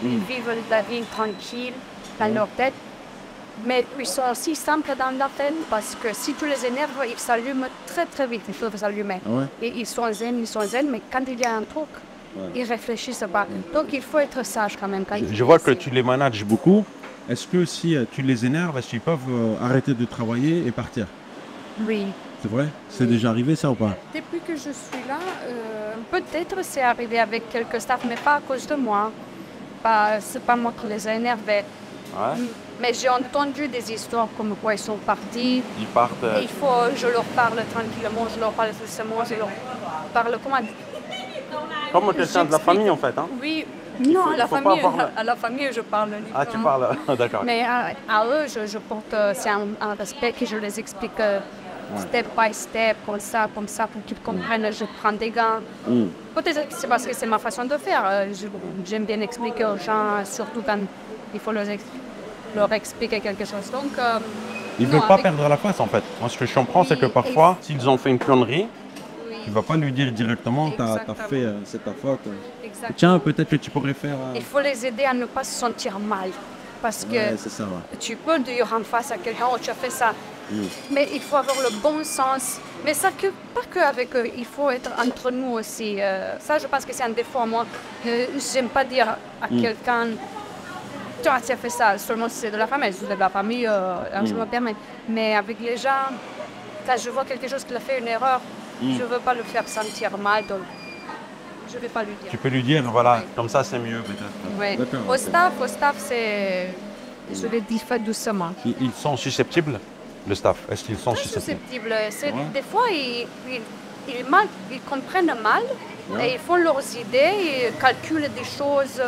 Ils vivent la vie tranquille dans leur tête. Mais ils sont aussi simples dans la tête parce que si tu les énerves, ils s'allument très très vite. Il faut les allumer. Ah ouais? Et ils sont zen, mais quand il y a un truc, ils réfléchissent pas. Donc il faut être sage quand même. Quand Je vois que tu les manages beaucoup. Est-ce que si tu les énerves, est-ce qu'ils peuvent arrêter de travailler et partir? Oui. C'est vrai? C'est déjà arrivé ça ou pas? Depuis que je suis là, peut-être c'est arrivé avec quelques staffs, mais pas à cause de moi. C'est pas moi qui les ai énervés. Ouais. Mais j'ai entendu des histoires comme quoi ils sont partis. Ils partent. Et il faut, je leur parle tranquillement, je leur parle doucement, je leur parle comment. Comme quelqu'un de la famille en fait. Hein? Oui, non, faut à la famille, je parle. Ah, tu différemment. parles. D'accord. Mais à eux, je porte c'est un respect que je les explique step by step, comme ça, pour qu'ils comprennent. Je prends des gants. Peut-être que c'est parce que c'est ma façon de faire. J'aime bien expliquer aux gens, surtout quand il faut leur expliquer quelque chose. Donc, Ils ne veulent pas perdre la face en fait. Moi, ce que je comprends, c'est que parfois, s'ils ont fait une connerie, Tu vas pas lui dire directement, t'as Exactement. fait, c'est ta faute. Exactement. Tiens, peut-être que tu pourrais faire... Il faut les aider à ne pas se sentir mal. Parce que Ouais, c'est ça, ouais. tu peux dire en face à quelqu'un, oh, tu as fait ça. Mais il faut avoir le bon sens. Mais ça, pas que avec eux, il faut être entre nous aussi. Ça, je pense que c'est un défaut à moi. J'aime pas dire à quelqu'un, tu as fait ça, seulement si c'est de la famille. Si c'est de la famille, je me permets. Mais avec les gens, quand je vois quelque chose qu'il a fait une erreur, je ne veux pas le faire sentir mal, donc je ne vais pas lui dire. Tu peux lui dire, voilà, comme ça c'est mieux peut-être. Ouais. D'accord, Au staff, c'est... Je le dis fait doucement. Ils sont susceptibles, le staff. Est-ce qu'ils sont Très susceptibles? susceptible. Des fois, ils comprennent mal et ils font leurs idées, ils calculent des choses.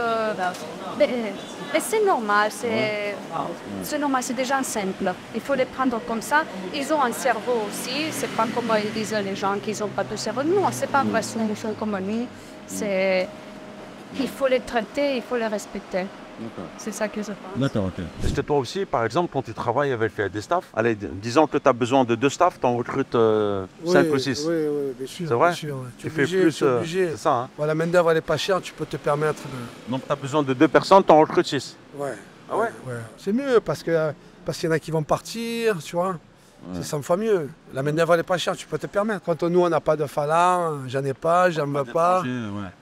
Mais c'est normal, c'est normal, c'est des gens simples. Il faut les prendre comme ça. Ils ont un cerveau aussi, c'est pas comme ils disent les gens qu'ils n'ont pas de cerveau. Non, c'est pas vrai, ils sont comme nous. Il faut les traiter, il faut les respecter. C'est ça que je pense. D'accord, ok. Est-ce que toi aussi, par exemple, quand tu travailles avec des staffs, allez, disons que tu as besoin de 2 staffs, tu en recrutes 5 ou 6. Oui, bien sûr. C'est vrai? Bien sûr, ouais. Tu fais plus. C'est ça, hein? la main-d'œuvre, elle n'est pas chère, tu peux te permettre de. Donc tu as besoin de 2 personnes, tu en recrutes 6. Ouais. Ah ouais? C'est mieux parce qu'il y en a qui vont partir, tu vois. C'est 100 fois mieux. La main-d'œuvre, elle n'est pas chère, tu peux te permettre. Quand nous, on n'a pas de phalange, j'en ai pas, j'en veux pas.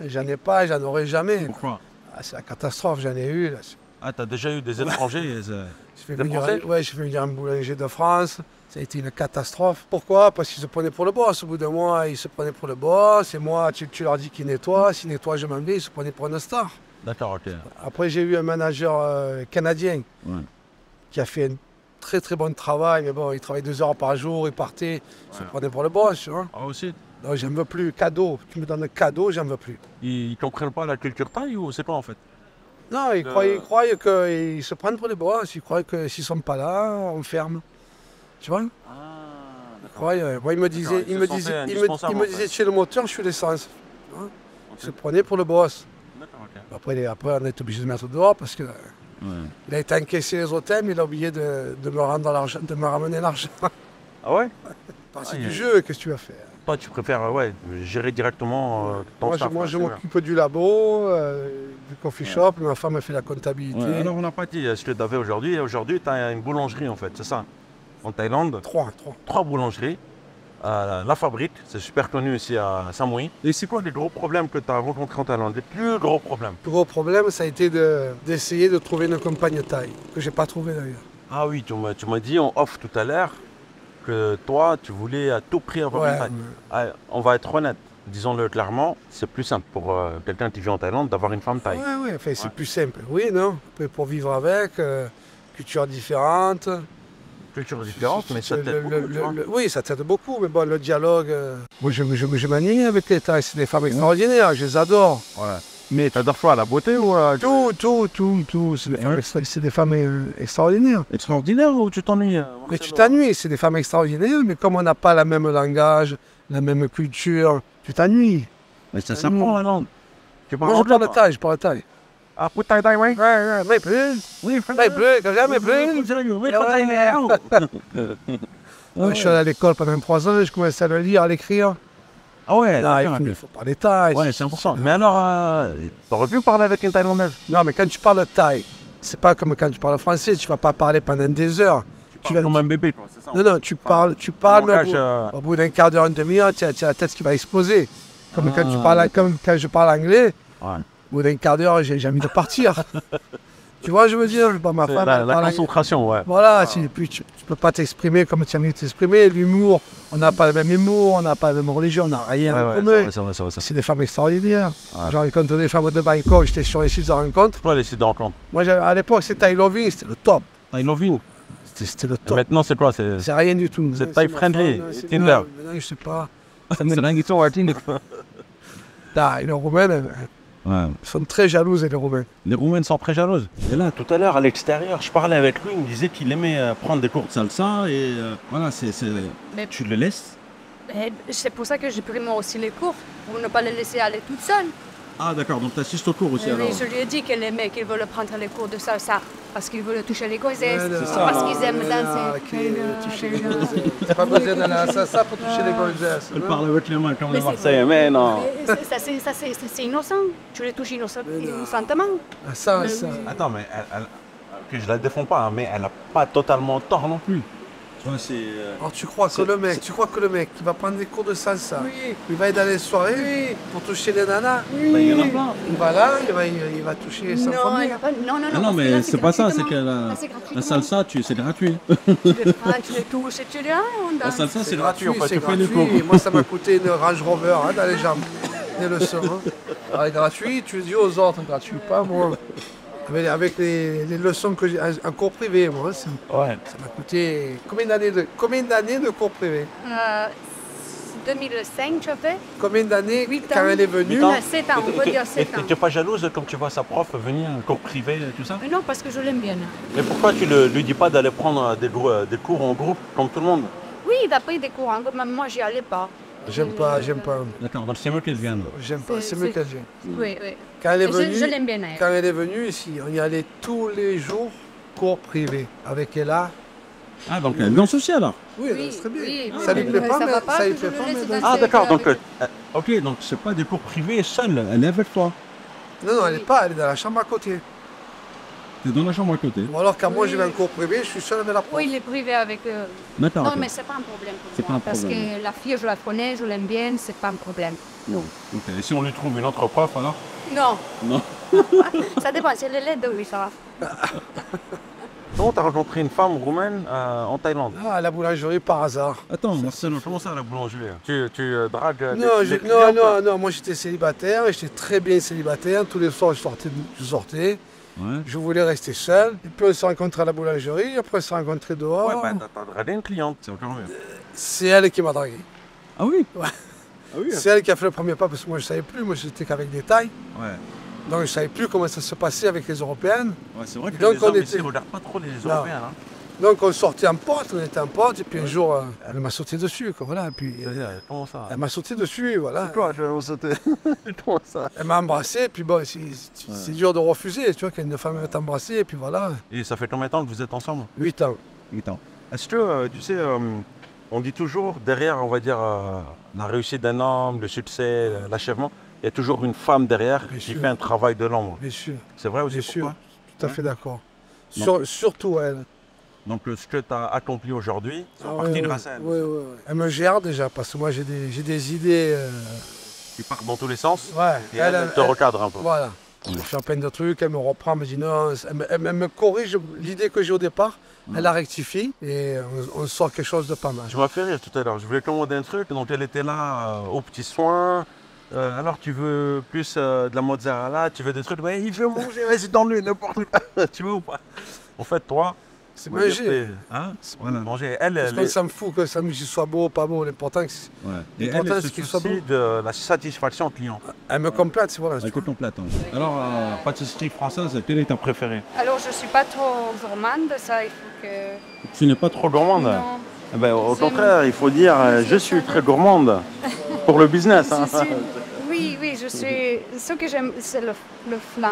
J'en ai pas, j'en aurai jamais. Pourquoi? C'est la catastrophe, j'en ai eu. Là. Ah, tu as déjà eu des étrangers J'ai fait venir un boulanger de France. Ça a été une catastrophe. Pourquoi? Parce qu'ils se prenaient pour le boss. Au bout d'un mois, ils se prenaient pour le boss. Et moi, tu leur dis qu'ils nettoient. S'ils nettoient, je m'en vais. Ils se prenaient pour une star. D'accord, ok. Après, j'ai eu un manager canadien qui a fait un très très bon travail. Mais bon, il travaille 2 heures par jour. Il partait. Il se prenait pour le boss. Tu vois. Ah aussi? Non, j'en veux plus. Cadeau. Tu me donnes un cadeau, j'en veux plus. Ils comprennent pas la culture thaï ou c'est quoi en fait? Non, ils croient qu'ils se prennent pour les boss. Ils croient que s'ils sont pas là, on ferme. Tu vois? Moi, il me disait chez le moteur, je suis l'essence. Il se prenait pour le boss. Après, on est obligé de mettre dehors parce que il a été encaissé les hôtels, mais il a oublié de me ramener l'argent. Ah ouais? C'est du jeu, qu'est-ce que tu vas faire? Toi, tu préfères gérer directement ton staff? Moi, je m'occupe du labo, du coffee shop, ma femme a fait la comptabilité. Ouais, alors, on n'a pas dit ce que tu avais aujourd'hui. Aujourd'hui, tu as une boulangerie en fait, c'est ça? En Thaïlande? 3 boulangeries. La Fabrique, c'est super connu ici à Samui. Et c'est quoi les gros problèmes que tu as rencontrés en Thaïlande? Les plus gros problèmes? Le plus gros problème, ça a été d'essayer de trouver une compagne thaï, que j'ai pas trouvé d'ailleurs. Ah oui, tu m'as dit en off tout à l'heure que toi, tu voulais à tout prix avoir une Thaï. Ah, on va être honnête, disons-le clairement, c'est plus simple pour quelqu'un qui vit en Thaïlande d'avoir une femme thaï. Oui, enfin, c'est plus simple. Oui, non. Après, pour vivre avec, culture différente. Culture différente, mais ça t'aide beaucoup. Oui, ça t'aide beaucoup, mais bon, le dialogue. Moi, je m'ennuie avec les Thaïs, c'est des femmes extraordinaires, je les adore. Ouais. Mais t'adores quoi, la beauté ou Tout. C'est des femmes extraordinaires. Extraordinaire ou tu t'ennuies? Mais tu t'ennuies, c'est des femmes extraordinaires, mais comme on n'a pas le même langage, la même culture, tu t'ennuies. Mais ça s'apprend la langue. Moi, je parle thaï. Ah, pour thaï, oui? Ouais, mais plus. Oui, mais plus, jamais plus. Je suis allé à l'école pendant 3 ans, je commençais à le lire, à l'écrire. Ah ouais, il faut parler thaï. Ouais, c'est important. Mais alors, t'aurais pu parler avec une Thaïlandaise? Non, mais quand tu parles thaï, c'est pas comme quand tu parles français, tu vas pas parler pendant des heures. Tu vas comme un bébé, quoi, c'est ça? Non, tu parles, au bout d'un quart d'heure, une demi-heure, tu as la tête qui va exploser. Comme quand je parle anglais, au bout d'un quart d'heure, j'ai envie de partir. Tu vois, je veux dire, ma femme... La concentration, ouais. Voilà, puis tu peux pas t'exprimer comme tu as envie de t'exprimer. L'humour, on n'a pas le même humour, on n'a pas la même religion, on n'a rien en commun. C'est des femmes extraordinaires. J'ai rencontré des femmes de Bangkok, j'étais sur les sites de rencontre. Quoi les sites de rencontre? Moi, à l'époque, c'était Thai Loving, c'était le top. Thai Loving? C'était le top. Et maintenant, c'est quoi? C'est rien du tout. C'est Thai Friendly, Tinder? Non, je sais pas. C'est rien qui sont à Tinder. Les Roumaines... Ils sont très jalouses, les Roumains. Les Roumaines sont très jalouses. Et là, tout à l'heure, à l'extérieur, je parlais avec lui, il me disait qu'il aimait prendre des cours de salsa et voilà, tu le laisses. C'est pour ça que j'ai pris moi aussi les cours, pour ne pas les laisser aller toute seule. Ah d'accord, donc tu assistes au cours aussi alors. Je lui ai dit que les mecs, ils veulent prendre les cours de salsa parce qu'ils veulent toucher les gosses, ça. parce qu'ils aiment danser. T'as pas besoin d'aller à la salsa pour toucher les gosses. Elle parle avec les mains comme les Marseillais, mais non. C'est innocent, tu les touches innocentement. Ça. Attends, mais que je la défends pas, hein, mais elle n'a pas totalement tort non plus. Alors tu crois que le mec qui va prendre des cours de salsa, il va aller dans les soirées pour toucher les nanas, Il y en a plein. il va là, il va toucher sa famille. Non, mais c'est pas ça, c'est que la salsa, c'est gratuit. Tu les touches et tu les La salsa, c'est gratuit. C'est gratuit. Moi, ça m'a coûté une Range Rover dans les jambes, des leçons. Alors, gratuit, tu le dis aux autres, gratuit, pas moi. Avec les leçons que j'ai en cours privé, moi, ça m'a coûté combien d'années de cours privé? 2005, tu as fait. Combien d'années 8 quand ans. elle est venue? 8 ans. 7 ans, on peut dire 7 ans. Tu n'es pas jalouse comme tu vois sa prof venir, un cours privé et tout ça? Mais non, parce que je l'aime bien. Mais pourquoi tu ne lui dis pas d'aller prendre des cours en groupe comme tout le monde? Oui, il a pris des cours en groupe, mais moi, j'y allais pas. J'aime pas, j'aime pas. D'accord, donc c'est mieux qu'elle vienne. J'aime pas, c'est mieux qu'elle vienne. Oui, oui. Quand elle est Je venue, l'aime bien, elle. quand elle est venue ici, on y allait tous les jours, cours privés. Avec Ella. Ah, donc elle danse aussi alors. Oui, c'est très bien. oui, Ça oui, lui plaît mais pas, ça mais va pas ça lui que plaît je pas, le laisse mais danser. Ah d'accord, donc, avec Ok, donc c'est pas des cours privés seule, elle est avec toi. Non, non, elle est pas, elle est dans la chambre à côté. T'es dans la chambre à côté. Ou alors quand moi Oui. je vais en cours privé, je suis seul avec la prof. Oui, il est privé avec eux. D'accord. Non, ok. mais c'est pas un problème pour C'est moi. pas un Parce problème. que la fille, je la connais, je l'aime bien, c'est pas un problème. Non. Ok, et si on lui trouve une autre prof alors? Non. Non. Ça dépend, c'est le lait de oui, ça va. Comment tu as rencontré une femme roumaine en Thaïlande? Ah, à la boulangerie par hasard. Attends, Marcelo. Comment ça la boulangerie? Tu dragues Non, des clients, quoi? non, moi j'étais célibataire, et j'étais très bien célibataire. Tous les soirs je sortais. Ouais. Je voulais rester seul. Et puis on s'est rencontrés à la boulangerie, après on s'est rencontrés dehors. Ouais, bah t'as dragué une cliente, c'est encore mieux. C'est elle qui m'a dragué. Ah oui. Ouais. Ah oui. C'est elle qui a fait le premier pas parce que moi je savais plus, moi j'étais qu'avec des tailles. Ouais. Donc je savais plus comment ça se passait avec les Européennes. Ouais, c'est vrai que Donc Les on hommes ici était. ne regardent pas trop les Européens. Hein. Donc on sortait en pote, on était en pote, et puis un jour elle m'a sauté dessus, quoi, voilà. Et puis Comment ça? elle m'a sauté dessus, voilà. Quoi, je vais vous sauter? Comment ça? Elle m'a embrassé, et puis bon, c'est dur de refuser, tu vois, qu'une femme va t'embrasser, et puis voilà. Et ça fait combien de temps que vous êtes ensemble? 8 ans. 8 ans. Est-ce que, tu sais, on dit toujours, derrière, on va dire, la réussite d'un homme, le succès, l'achèvement, il y a toujours une femme derrière Bien qui sûr. fait un travail de l'ombre. Bien sûr, C'est vrai aussi bien sûr, pourquoi? tout à fait d'accord. Non. Surtout elle. Donc, ce que tu as accompli aujourd'hui, c'est en Ah, partie ouais, grâce à elle. ouais, ouais, ouais. Elle me gère déjà, parce que moi j'ai des idées. Tu pars dans tous les sens, Ouais, et elle te recadre un peu. Voilà. Je fais plein de trucs, elle me reprend, elle me dit non, elle me corrige l'idée que j'ai au départ, elle la rectifie et on sort quelque chose de pas mal. Je m'as fait rire tout à l'heure. Je voulais commander un truc, donc elle était là aux petits soins. Alors tu veux plus de la mozzarella, tu veux des trucs, ouais, il veut manger, vas-y donne-lui n'importe quoi. Tu veux ou pas? En fait, toi, C'est on va dire, manger. hein, Voilà. manger. Elle, Parce qu'on s'en fout que ça me soit beau ou pas beau, l'important c'est Ouais. Et elle, l'important, elle c'est se qu'il soit beau. soucie de la satisfaction client. Elle me complète, c'est voilà. elle coûte complète. Hein. Alors, pâtisserie française, quelle est ta préférée? Alors, je suis pas trop gourmande, ça, il faut que. Tu n'es pas trop. Trop gourmande? Non. Eh ben, au J'aime- contraire, il faut dire je suis très gourmande pour le business. Hein. Je suis- Oui, oui, je suis. Ce que j'aime, c'est le flan.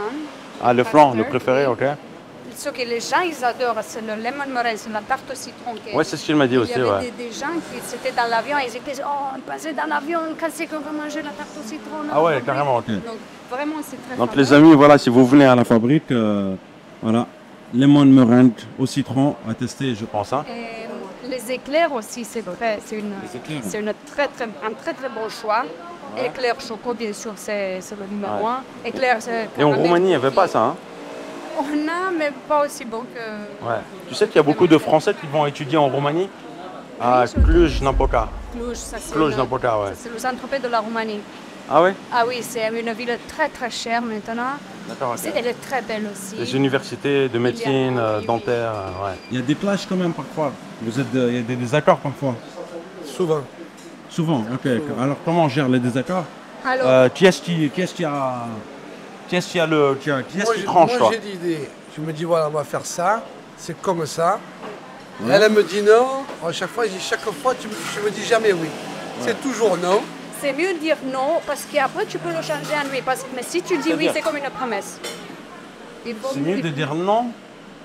Ah, le flan, le préféré, ok. Ce que les gens, ils adorent, c'est le lemon meringue, c'est la tarte au citron. Ouais, c'est ce qu'il m'a dit Il aussi, y avait ouais. des gens qui étaient dans l'avion, ils étaient oh, on passait dans l'avion, quand c'est qu'on va manger la tarte au citron. Ah ouais, carrément. Ok. Donc vraiment, c'est très Donc fameux. les amis, voilà, si vous venez à la Fabrique, voilà, lemon meringue au citron à tester, je pense. France, hein. Et les éclairs aussi, c'est un très très bon choix. Éclair choco, bien sûr, c'est le numéro Ouais. 1. Éclair, c'est Et en caramel. Roumanie, il n'y avait pas ça, hein. On a, mais pas aussi bon que. Ouais. Tu sais qu'il y a beaucoup de Français qui vont étudier en Roumanie à Oui, surtout. Cluj-Napoca. Cluj, ça c'est Cluj-Napoca, ouais. c'est le centre de la Roumanie. Ah ouais? Ah oui, c'est une ville très très chère maintenant. D'accord, ok. Elle est très belle aussi. Les universités de médecine, oui, oui. dentaire, ouais. Il y a des plages quand même parfois. Vous êtes, il y a des désaccords parfois. Souvent. Souvent, ok. Alors comment on gère les désaccords? Alors, Qui est-ce qui tranche, moi toi? j'ai l'idée. Je me dis voilà, on va faire ça, c'est comme ça. Elle me dit non. À chaque fois, chaque fois, tu me dis jamais oui. C'est toujours non. c'est mieux de dire non parce qu'après tu peux le changer en oui. Mais si tu dis oui, C'est-à-dire c'est comme une promesse. Il faut- C'est mieux de dire non.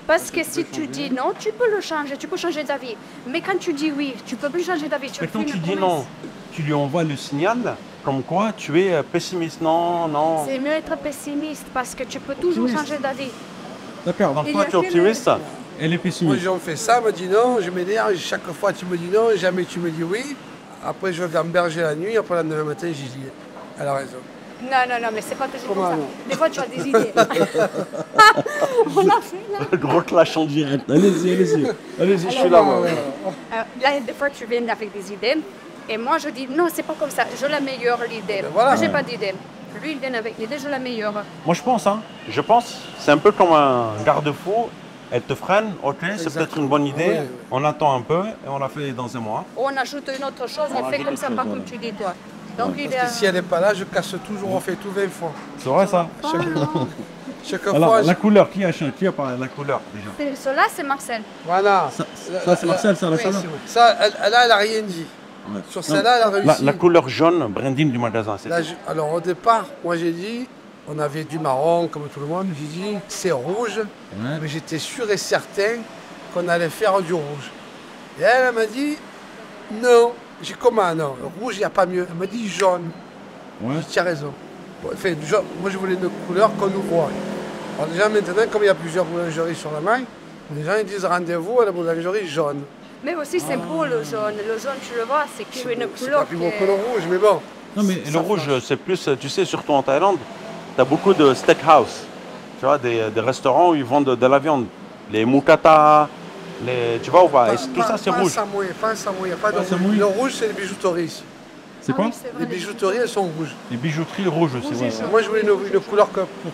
Parce que si tu dis non, tu peux le changer, tu peux changer d'avis. Mais quand tu dis oui, tu peux plus changer d'avis. Mais fais quand une tu dis promesse. non, tu lui envoies le signal comme quoi tu es pessimiste. Non, non. C'est mieux être pessimiste parce que tu peux toujours changer d'avis. D'accord, donc Il y Toi, a tu es que optimiste? elle est Moi, pessimiste. j'en fais ça, elle me dit non, je m'énerve. Chaque fois, tu me dis non, jamais tu me dis oui. Après, je vais gamberger la nuit. Après, le lendemain matin, j'y dis elle a raison. Non, mais c'est pas toujours Comment comme ça. non? Des fois, tu as des idées. On a fait là. Gros clash en direct. Allez-y. Allez-y, je suis là, moi. Là, des fois, tu viens avec des idées. Et moi, je dis non, c'est pas comme ça. Je l'améliore l'idée. voilà. Moi, j'ai pas d'idée. Lui, il vient avec l'idée, je l'améliore. Moi, je pense, hein. Je pense, c'est un peu comme un garde-fou. Elle te freine, ok, c'est peut-être une bonne idée. Oui. On attend un peu et on la fait dans un mois. On ajoute une autre chose, on fait comme ça, pas comme tu dis toi. Donc il Parce que si elle n'est pas là, je casse toujours, on fait tout 20 fois. C'est vrai ça? Chaque Alors, fois, la couleur, qui a parlé la couleur déjà? Cela, c'est Marcel. voilà. Ça, c'est Marcel, ça, la Oui, couleur. ça, elle n'a rien dit. Ouais. Sur celle-là, elle a réussi. La couleur jaune, branding du magasin, c'est Là, alors au départ, moi j'ai dit, on avait du marron comme tout le monde, j'ai dit c'est rouge, Ouais. mais j'étais sûr et certain qu'on allait faire du rouge. Et elle m'a dit non. J'ai dit comment non, rouge il n'y a pas mieux. Elle m'a dit jaune. Ouais. J'ai dit, tu as raison. Bon, enfin, moi je voulais une couleur qu'on nous voit. Alors déjà maintenant, comme il y a plusieurs boulangeries sur la maille, les gens ils disent rendez-vous à la boulangerie jaune. Mais aussi c'est beau le jaune. Le jaune, tu le vois, c'est une C'est couleur pas plus qui beau est... que le rouge, mais bon. Non, mais Et le rouge, c'est plus, tu sais, surtout en Thaïlande, tu as beaucoup de steakhouse. Tu vois, des restaurants où ils vendent de la viande. Les moukata, tu vois ou pas? Et tout ça, c'est rouge. Pas un samoué, pas de Pas un rouge. samoué. Le rouge, c'est les bijouteries ici. c'est Ah quoi? oui, c'est vrai, Les bijouteries, elles sont rouges. Les bijouteries rouges aussi, ouais. Moi, je voulais une couleur pour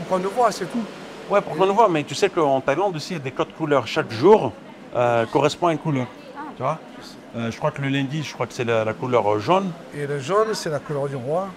qu'on nous voit, c'est tout. Ouais, pour qu'on le voit, mais tu sais qu'en Thaïlande aussi, il y a des codes couleurs. Chaque jour correspond à une couleur. Tu vois? Je crois que le lundi, je crois que c'est la couleur jaune. Et le jaune, c'est la couleur du roi.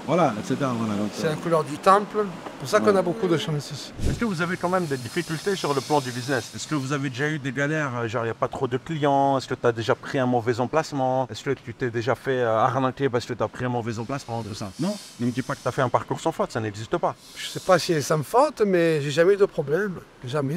Voilà, etc. Voilà, donc, C'est la couleur du temple. C'est pour ça qu'on a beaucoup de chance ici. Est-ce que vous avez quand même des difficultés sur le plan du business? Est-ce que vous avez déjà eu des galères? Genre, il n'y a pas trop de clients? Est-ce que tu as déjà pris un mauvais emplacement? Est-ce que tu t'es déjà fait arnaquer parce que tu as pris un mauvais emplacement? Tout ça. Non? Ne me dis pas que tu as fait un parcours sans faute, ça n'existe pas. Je sais pas si ça me faute, mais j'ai jamais eu de problème. Jamais.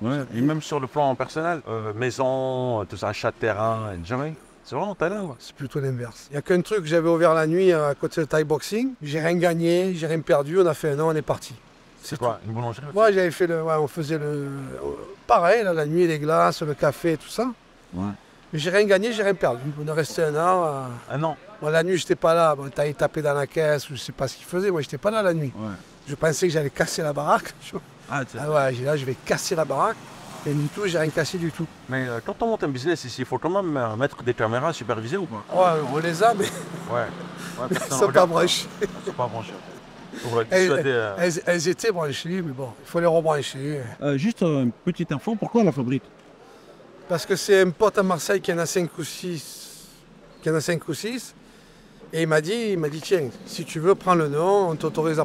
ouais. Et même sur le plan personnel, maison, tout ça, achat de terrain, jamais. C'est vraiment Thaïlande. C'est plutôt l'inverse. Il n'y a qu'un truc, j'avais ouvert la nuit à côté de Thai Boxing. J'ai rien gagné, j'ai rien perdu. On a fait un an, on est parti. C'est quoi? Une boulangerie? Moi, j'avais fait on faisait pareil, là, la nuit, les glaces, le café, tout ça. Ouais. Mais j'ai rien gagné, j'ai rien perdu. On est resté un an. Ah non. Bon, la nuit, j'étais pas là. Bon, il tapé dans la caisse, je sais pas ce qu'il faisait. Moi, j'étais pas là la nuit. Ouais. Je pensais que j'allais casser la baraque. Ah, Ah ouais, j'ai dit, là, je vais casser la baraque. Et du tout, j'ai rien cassé du tout. mais quand on monte un business ici, il faut quand même mettre des caméras supervisées ou pas? Ouais, on les a, mais Ouais. ils ne sont pas branchés. C'est pas branché. Pour Elles, dissuader. elles étaient branchées, mais bon, il faut les rebrancher. Juste une petite info, pourquoi la fabrique? Parce que c'est un pote à Marseille qui en a 5 ou 6. Et il m'a dit, tiens, si tu veux, prends le nom, on t'autorise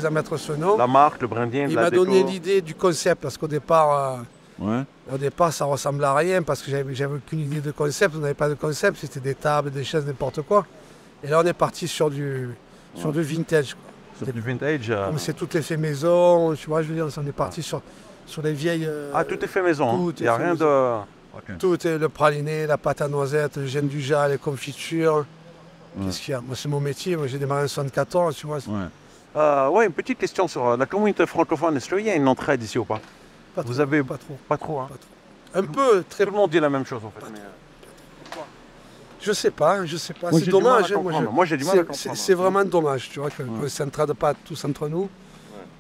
à mettre ce nom. La marque, le branding, Il la m'a déco. donné l'idée du concept, parce qu'au départ, Ouais. ça ressemblait à rien, parce que j'avais aucune idée de concept, on n'avait pas de concept, c'était des tables, des chaises, n'importe quoi. Et là, on est parti sur du vintage, quoi. C'est du vintage. Comme c'est tout est fait maison, tu vois, je veux dire, on est parti sur les vieilles... Ah, tout est fait maison. tout Il n'y a est fait rien maison. de. Ok. Tout est le praliné, la pâte à noisettes, le gène du jas, les confitures. Ouais. Qu'est-ce qu'il y a? Moi, c'est mon métier, moi j'ai démarré en 74, tu vois. Ouais. Ouais, une petite question sur la communauté francophone. Est-ce qu'il y a une entraide ici ou pas? Pas Vous trop, avez- pas trop. Pas trop, hein. Un peu, très Tout le monde dit la même chose en fait. mais, Je sais pas. Moi, C'est j'ai du dommage. mal à comprendre. Moi, j'ai du mal à comprendre. C'est vraiment dommage, tu vois, qu'on ne s'entraide pas tous entre nous.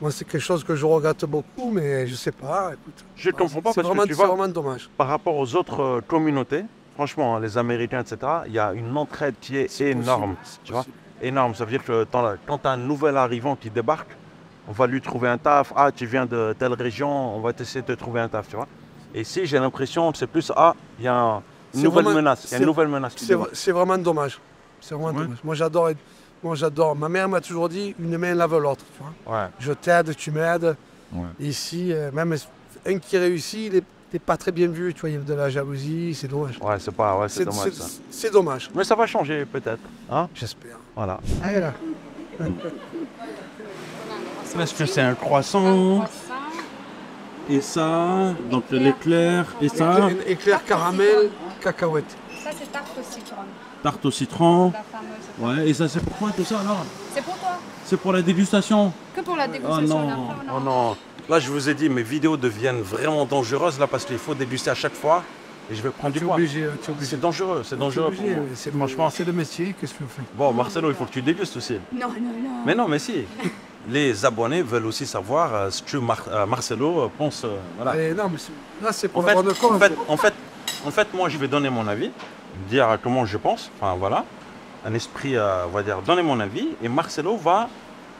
Moi, c'est quelque chose que je regrette beaucoup, mais je sais pas. Écoute, Je ne comprends pas c'est parce que tu vois, vraiment dommage. par rapport aux autres communautés, franchement, les Américains, etc., il y a une entraide qui est énorme. Possible, Tu vois, possible. énorme. Ça veut dire que quand tu as un nouvel arrivant qui débarque, on va lui trouver un taf. Ah, tu viens de telle région, on va essayer de te trouver un taf, tu vois. Et ici, j'ai l'impression que c'est plus, il y a une C'est nouvelle vraiment- menace. Il y a une c'est- nouvelle menace qui débarque. C'est vraiment dommage. C'est vraiment Ouais. dommage. Moi, j'adore. Ma mère m'a toujours dit, une main lave l'autre, tu vois. Ouais. Je t'aide, tu m'aides. Ouais. Ici, même un qui réussit, il n'est pas très bien vu, tu vois, il y a de la jalousie, c'est dommage. Ouais, c'est dommage ça. C'est dommage, Mais ça va changer peut-être. Hein, j'espère. voilà. Allez là. Est-ce que c'est un croissant? Et ça, donc l'éclair, et ça, Éclair caramel, cacahuète. Ça, c'est tarte au citron, tarte au citron. la fameuse. Ouais, et ça c'est pourquoi tout ça alors? C'est pour toi. C'est pour la dégustation. Que pour la dégustation. non. après, on Oh non. Là, je vous ai dit, mes vidéos deviennent vraiment dangereuses là parce qu'il faut déguster à chaque fois et je vais prendre Tu du es poids. obligé, tu es obligé. C'est dangereux, c'est dangereux. pour moi. Franchement. C'est le métier, qu'est-ce que tu fais? Bon, Marcelo, il faut que tu dégustes aussi. Non, non, non. Mais non, mais si. Les abonnés veulent aussi savoir ce que Marcelo pense. Voilà. Non, mais là, c'est pour En le fait, rendre compte. en fait, moi, je vais donner mon avis, dire comment je pense. Enfin, voilà. Un esprit, on va dire, donner mon avis. Et Marcelo va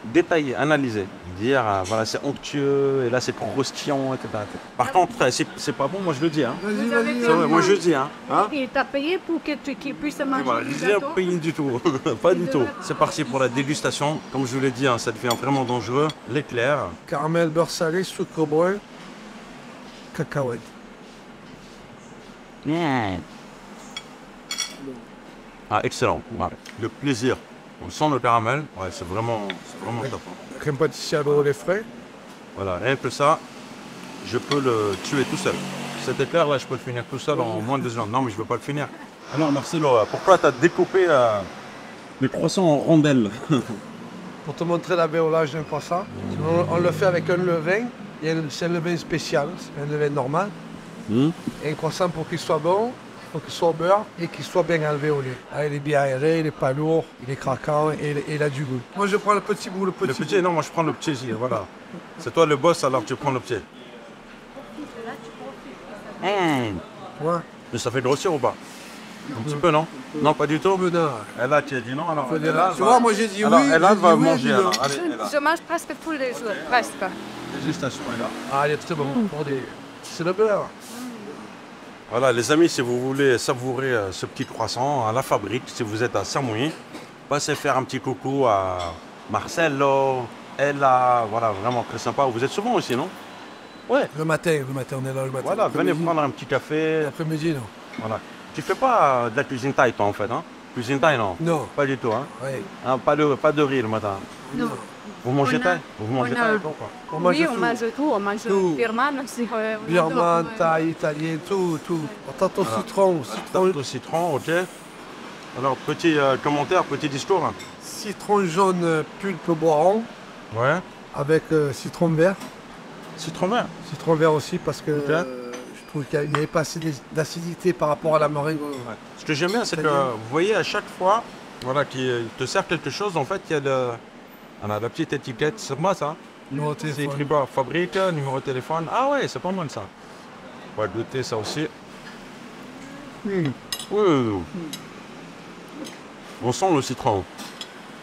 détailler, analyser. Dire, voilà, c'est onctueux, et là, c'est croustillant, etc. Par contre, c'est pas bon, moi, je le dis. Hein. Vas-y. Moi, je le dis. Hein. Il t'a payé pour que tu puisses manger Voilà, du je n'ai gâteau? pas payé du tout. Pas du tout. C'est parti pour la dégustation. Comme je vous l'ai dit, hein, ça devient vraiment dangereux. L'éclair. Caramel, beurre salé, sucre brun, cacahuète. Ah, excellent. Voilà. Le plaisir. On sent le caramel. Ouais, c'est vraiment top. Crème pâtissier à beurre au lait frais. Voilà, rien que ça, je peux le tuer tout seul. Cet éclair là, je peux le finir tout seul en moins de 2 secondes. Non, mais je ne veux pas le finir. Alors Marcelo, pourquoi tu as découpé Les croissants en rondelles. Pour te montrer la béolage d'un croissant. Sinon, on le fait avec un levain. C'est un levain spécial, c'est un levain normal. Et un croissant, pour qu'il soit bon, il faut qu'il soit au beurre et qu'il soit bien enlevé au lait. Ah, il est bien aéré, il n'est pas lourd, il est craquant et il a du goût. Moi, je prends le petit bout, Le petit, non, moi je prends le petit, voilà. C'est toi le boss, alors tu prends le petit. Ouais. Mais ça fait grossir ou pas? Un petit peu, non? Non, pas du tout? Non. Et là, tu as dit non, alors. Tu vois, moi j'ai dit alors, oui. elle va j'ai dit oui, manger, elle dit non. alors. Allez, elle Je mange presque tous les jours, presque. juste à ce point-là. Ah, il est très bon. C'est le beurre. Voilà, les amis, si vous voulez savourer ce petit croissant à la fabrique, si vous êtes à Samouy, passez faire un petit coucou à Marcelo, Ella, voilà, vraiment très sympa. Vous êtes souvent aussi, non? Ouais. Le matin, on est là le matin. Voilà, venez prendre un petit café. L'après-midi, non. Voilà. Tu fais pas de la cuisine thaï, toi, en fait, hein? Cuisine thaï, non? Non. Pas du tout, hein? Oui. Hein, pas de riz le matin. Non. Vous mangez On a- thaï? Vous mangez on a- thaï? Oui, on mange tout. On mange Tout. birman aussi. Birman, thaï, italien, tout. Tarte au citron. Tarte au citron, ok. Alors, petit commentaire, petit discours. Hein. Citron jaune pulpe boiron Ouais. avec citron vert. Citron vert. Citron vert aussi parce que je trouve qu'il n'y avait pas assez d'acidité par rapport à la meringue. Ce que j'aime bien, c'est que vous voyez à chaque fois, voilà, qu'il te sert quelque chose, en fait, il y a la petite étiquette. C'est moi ça? Numéro de C'est téléphone. écrit quoi? Fabrique, numéro de téléphone. Ah ouais, c'est pas mal ça. On va goûter ça aussi. Oui. On sent le citron.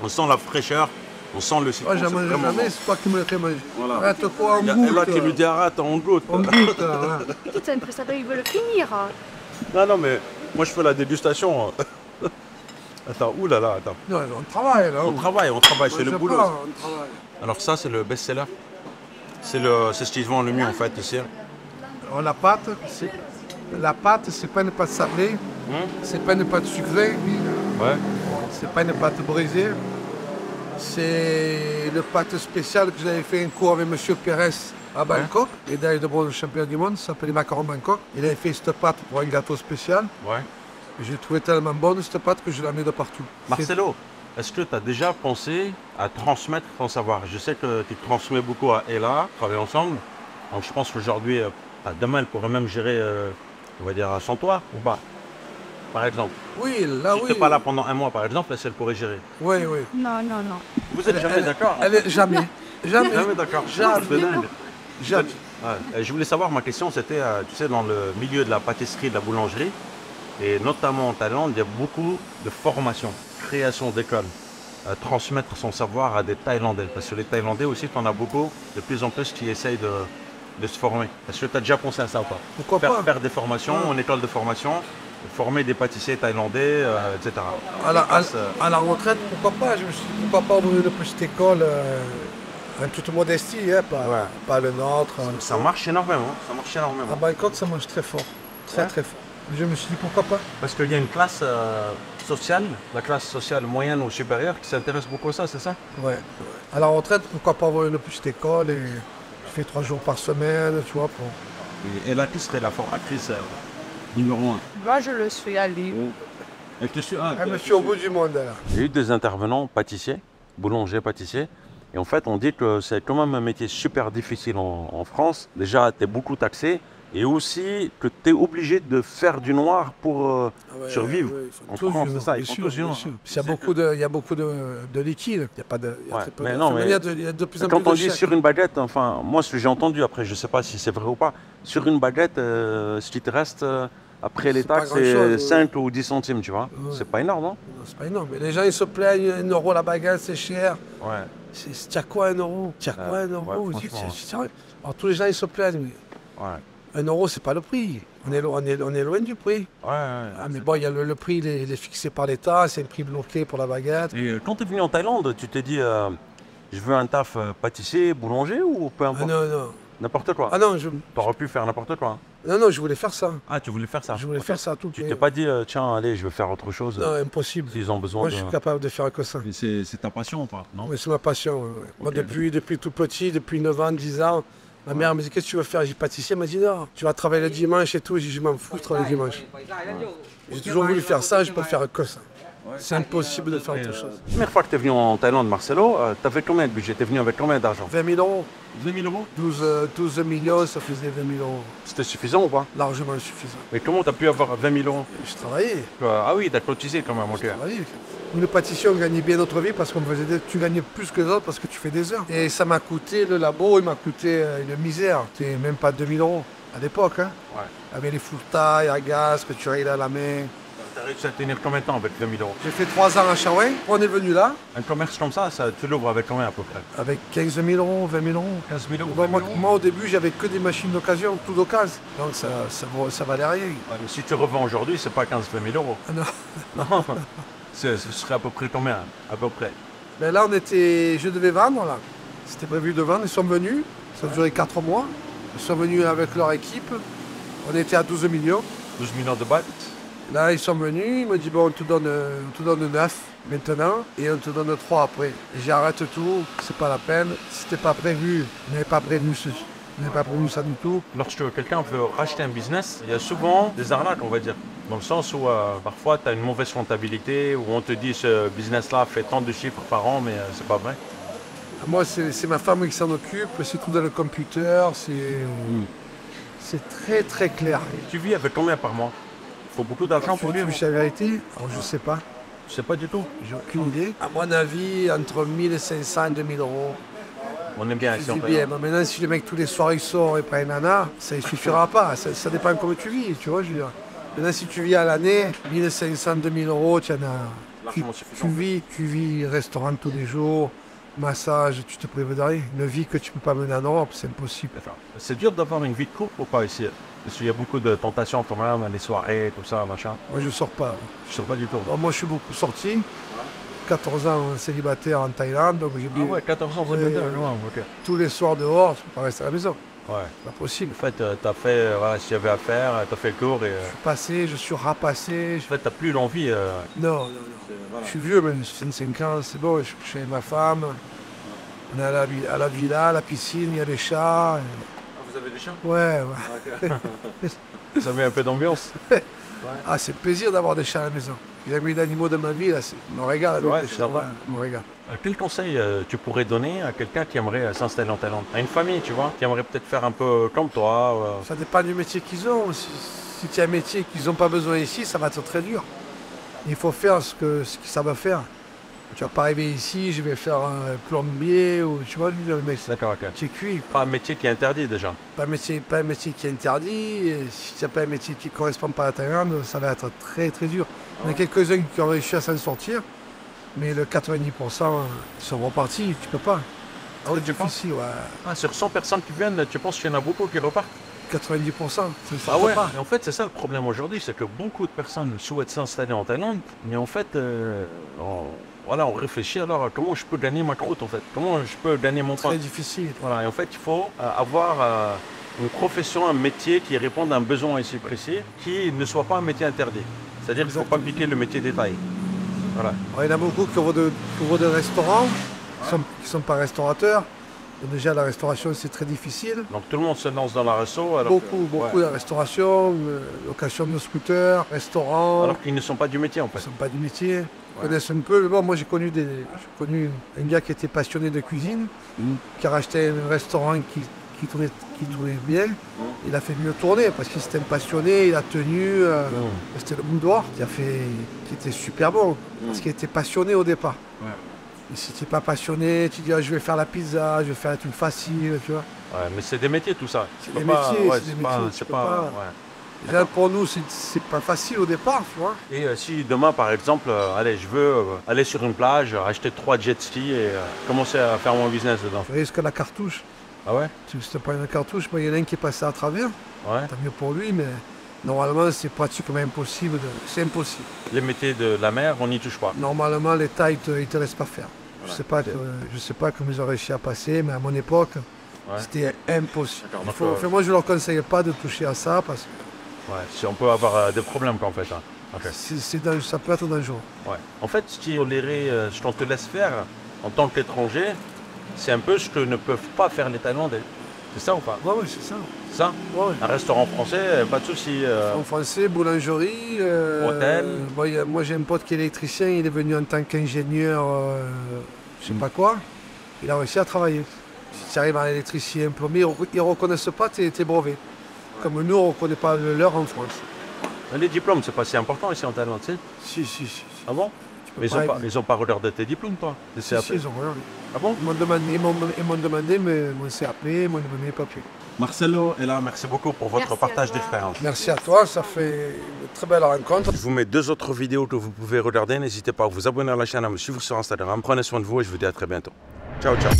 On sent la fraîcheur. On sent le citron. Moi, j'en mange vraiment jamais, bon. c'est toi qui me le fais manger. Voilà. Arrête quoi, on Il y a goûte. Ella qui lui dit arrête, on goûte. On goûte. Hein. Putain, ça il veut le finir. Non, mais moi je fais la dégustation. Attends, oulala, attends. Non, on travaille là. On travaille, c'est le boulot. On travaille. Alors ça, c'est le best-seller. C'est ce qu'ils vendent le mieux en fait ici. Alors, la pâte, c'est pas une pâte sablée, c'est pas une pâte sucrée, Ouais. c'est pas une pâte brisée. C'est le pâte spécial que j'avais fait un cours avec M. Pérez à Bangkok. Et d'ailleurs, de bon champion du monde, ça s'appelle les macarons Bangkok. Il avait fait cette pâte pour un gâteau spécial. Ouais. J'ai trouvé tellement bonne cette pâte que je l'ai amenée de partout. Marcelo, est-ce que tu as déjà pensé à transmettre ton savoir? Je sais que tu transmets beaucoup à Ella, travailler ensemble. Donc je pense qu'aujourd'hui, demain, elle pourrait même gérer, on va dire, sans toi ou pas? Par exemple. Oui, là Si oui. tu n'es pas là pendant un mois, par exemple, elle pourrait gérer. Oui. Non. Vous êtes jamais d'accord? Elle est jamais. Jamais. Jamais d'accord. Jamais. C'est dingue. Jamais. Ouais. Je voulais savoir, ma question, c'était, tu sais, dans le milieu de la pâtisserie, de la boulangerie, et notamment en Thaïlande, il y a beaucoup de formations, création d'écoles, transmettre son savoir à des Thaïlandais. Parce que les Thaïlandais aussi, tu en as beaucoup, de plus en plus, qui essayent de se former. Est-ce que tu as déjà pensé à ça ou pas? Pourquoi pas? Faire des formations, en école de formation, former des pâtissiers thaïlandais, etc. À la retraite, pourquoi pas? Je me suis dit, pourquoi pas ouvrir une petite école en toute modestie, hein, pas le nôtre. Ça marche énormément. À Bangkok, ça marche très fort. Très fort. Je me suis dit, pourquoi pas? Parce qu'il y a une classe sociale, la classe sociale moyenne ou supérieure, qui s'intéresse beaucoup à ça, c'est ça? Ouais. À la retraite, pourquoi pas avoir une petite école et je fais 3 jours par semaine, tu vois. Et là, qui serait la formatrice numéro 1? Moi, je le suis à Lille. Et je suis Je me suis au bout du monde, là. J'ai eu des intervenants pâtissiers, boulangers, pâtissiers. Et en fait, on dit que c'est quand même un métier super difficile en France. Déjà, tu es beaucoup taxé. Et aussi que tu es obligé de faire du noir pour survivre. En France, c'est ça. Bien sûr. Il y a beaucoup de liquide. Il y a pas de. Il y a très peu mais de- non, Enfin, mais il y a de plus en quand plus on de dit chèques. sur une baguette, enfin, moi, ce que j'ai entendu, après, je ne sais pas si c'est vrai ou pas, sur une baguette, ce qui te reste après les C'est pas taxes, c'est grand-chose, 5 ou 10 centimes, tu vois. Ouais. C'est pas énorme, non? Non, c'est pas énorme. Mais les gens, ils se plaignent, 1 euro la baguette, c'est cher. Ouais. Tu as quoi 1 €? Tu as quoi 1 €? Alors tous les gens ils se plaignent, mais 1 € c'est pas le prix. On est loin du prix. Mais bon, il y a le prix, il est fixé par l'État, c'est un prix bloqué pour la baguette. Et quand tu es venu en Thaïlande, tu t'es dit, je veux un taf pâtissier, boulanger ou peu importe? Non. N'importe quoi. Ah non, T'aurais pu faire n'importe quoi. Non, je voulais faire ça. Ah, tu voulais faire ça? Je voulais faire ça tout. Tu t'es pas dit, tiens, allez, je vais faire autre chose? Non, impossible. S'ils ont besoin Moi, je suis capable de faire que ça. C'est ta passion ou pas? Non. Oui, c'est ma passion. Moi, depuis tout petit, depuis 9 ans, 10 ans, ma mère me dit, qu'est-ce que tu veux faire? J'ai pâtissier, elle m'a dit, non, tu vas travailler le dimanche et tout. J'ai dit, je m'en fous de travailler le dimanche. J'ai toujours voulu faire ça, je peux faire que ça. C'est impossible de faire autre chose. La première fois que tu es venu en Thaïlande, Marcelo, tu avais combien de budget? Tu es venu avec combien d'argent? 20 000 €. 20 000 euros? 12 millions, ça faisait 20 000 €. C'était suffisant ou pas? Largement suffisant. Mais comment tu as pu avoir 20 000 euros? Je travaillais. Ah oui, tu as cotisé quand même, ok. Nous, les pâtissiers, on gagnait bien notre vie parce qu'on faisait tu gagnais plus que les autres parce que tu fais des heures. Et ça m'a coûté, le labo, il m'a coûté une misère. C'était même pas 2 000 € à l'époque. Hein. Avec les full taille à gaz que tu règles à la main. Tu as réussi à tenir combien de temps avec 2 000 euros? J'ai fait 3 ans à Shawai. On est venu là. Un commerce comme ça tu l'ouvres avec combien à peu près? Avec 15 000 €, 20 000 €. 15 000 euros. Moi, au début, j'avais que des machines d'occasion, tout d'occasion. Donc ça valait rien. Mais si tu revends aujourd'hui, c'est pas 15-20 000 euros. Ah non. Non. Ce serait à peu près combien? À peu près. Mais là, je devais vendre là. C'était prévu de vendre. Ils sont venus. Ça a duré 4 mois. Ils sont venus avec leur équipe. On était à 12 millions. 12 millions de bahts. Là, ils sont venus. Ils m'ont dit, bon, on te donne 9 maintenant et on te donne 3 après. J'arrête tout. C'est pas la peine. C'était pas prévu. On n'avait pas prévu ceci. On n'avait pas prévu ça du tout. Lorsque quelqu'un veut racheter un business, il y a souvent des arnaques, on va dire. Dans le sens où parfois tu as une mauvaise rentabilité, où on te dit ce business-là fait tant de chiffres par an, mais c'est pas vrai. Moi, c'est ma femme qui s'en occupe, c'est tout dans le computer, c'est très très clair. Tu vis avec combien par mois? Il faut beaucoup d'argent pour vivre. C'est la vérité? Alors, je sais pas. Je sais pas du tout. J'ai aucune idée. À mon avis, entre 1 500 et 2 000 €. On aime bien ici en bien. Bon, maintenant, si le mec tous les soirs il sort et prend une nana, ça ne suffira pas. Ça dépend comment tu vis, tu vois, je veux dire. Maintenant, si tu vis à l'année, 1 500, 2 000 €, tu en as. Tu vis restaurant tous les jours, massage, tu te prives de rien. Une vie que tu ne peux pas mener en Europe, c'est impossible. C'est dur d'avoir une vie de couple ou pas ici? Parce qu'il y a beaucoup de tentations quand même, les soirées, tout ça, machin. Moi, je ne sors pas. Je sors pas du tout. Bon, moi, je suis beaucoup sorti. 14 ans célibataire en Thaïlande, donc j'ai 14 ans célibataire, ok. Tous les soirs dehors, je ne peux pas rester à la maison. Ouais. Pas possible. En fait, tu as fait ce qu'il y avait à faire, tu as fait le tour et. Je suis passé, je suis rapassé. En fait, tu n'as plus l'envie. Non. Je suis vieux, même 25 ans, c'est bon, je suis chez ma femme. On est à la villa, à la piscine, il y a des chats. Vous avez des chats? Ouais. Ça met un peu d'ambiance. Ah, c'est le plaisir d'avoir des chats à la maison. J'ai mis d'animaux de ma vie, là, c'est mon régal. Mon régal. Quel conseil tu pourrais donner à quelqu'un qui aimerait s'installer en Thaïlande? À une famille, tu vois, qui aimerait peut-être faire un peu comme toi. Ça dépend du métier qu'ils ont. Si tu as un métier qu'ils n'ont pas besoin ici, ça va être très dur. Il faut faire ce qu'ils savent faire. Tu vas pas arriver ici, je vais faire un plombier ou tu vois, le mec. D'accord, ok. Tu es cuit. Pas un métier qui est interdit déjà. Pas un métier qui est interdit. Et si tu n'as pas un métier qui ne correspond pas à la Thaïlande, ça va être très très dur. Il y en a quelques-uns qui ont réussi à s'en sortir, mais le 90% ils sont repartis, tu peux pas. C'est difficile, ouais. Sur 100 personnes qui viennent, tu penses qu'il y en a beaucoup qui repartent? 90%. Ah ouais. Et en fait, c'est ça le problème aujourd'hui, c'est que beaucoup de personnes souhaitent s'installer en Thaïlande, mais en fait, on réfléchit alors comment je peux gagner ma croûte en fait, comment je peux gagner mon pain. C'est difficile. Voilà, et en fait, il faut avoir une profession, un métier qui réponde à un besoin ici précis, qui ne soit pas un métier interdit. C'est-à-dire qu'il ne faut pas piquer le métier détail. Voilà. Alors, il y en a beaucoup qui ouvrent des restaurants, qui ne sont pas restaurateurs. Et déjà, la restauration, c'est très difficile. Donc tout le monde se lance dans la resto. Beaucoup de restauration, location de scooters, restaurants. Alors qu'ils ne sont pas du métier en fait. Ils ne sont pas du métier. Ils connaissent un peu. Bon, moi, j'ai connu un gars qui était passionné de cuisine, qui a racheté un restaurant qui tournait bien. Il a fait mieux tourner parce qu'il s'était passionné, il a tenu. C'était le boudoir qui était super bon parce qu'il était passionné au départ. Ouais. Et si tu n'es pas passionné, tu dis je vais faire la pizza, je vais faire un truc facile, tu vois. Ouais, mais c'est des métiers tout ça. C'est des métiers, c'est pas. Déjà, pour nous, c'est pas facile au départ, tu vois. Et si demain, par exemple, allez, je veux aller sur une plage, acheter 3 jet skis et commencer à faire mon business dedans. Tu risques la cartouche. Ah ouais? Si tu te prends une cartouche, il y en a un qui est passé à travers. Ouais. Tant mieux pour lui, mais normalement, c'est pratiquement impossible. C'est impossible. Les métiers de la mer, on n'y touche pas. Normalement, l'État, il te laisse pas faire. Voilà. Je sais pas comment ils ont réussi à passer, mais à mon époque, c'était impossible. Moi, je ne leur conseille pas de toucher à ça parce que ouais, si on peut avoir des problèmes en fait. Hein. Okay. Ça peut être dangereux. Ouais. En fait, ce qu'on te laisse faire en tant qu'étranger, c'est un peu ce que ne peuvent pas faire les Thaïlandais. C'est ça ou pas? Oui, c'est ça. Ça? Ouais. Un restaurant français, pas de souci. En français, boulangerie. Hôtel. Moi, j'ai un pote qui est électricien, il est venu en tant qu'ingénieur, je sais pas quoi. Il a réussi à travailler. Si tu arrives à l'électricien, plombier, ils ne reconnaissent pas tes brevets. Comme nous, on ne reconnaît pas le leur en France. Les diplômes, c'est pas si important ici en Thaïlande, tu sais? Si. Ah bon? Mais ils ont pas regardé tes diplômes, toi? Si, ils ont regardé. Ah bon? Ils m'ont demandé mon CAP, ils m'ont demandé mes papiers. Marcelo est là, merci beaucoup pour votre partage d'expérience. Merci à toi, ça fait une très belle rencontre. Je vous mets 2 autres vidéos que vous pouvez regarder. N'hésitez pas à vous abonner à la chaîne, à me suivre sur Instagram. Prenez soin de vous et je vous dis à très bientôt. Ciao, ciao.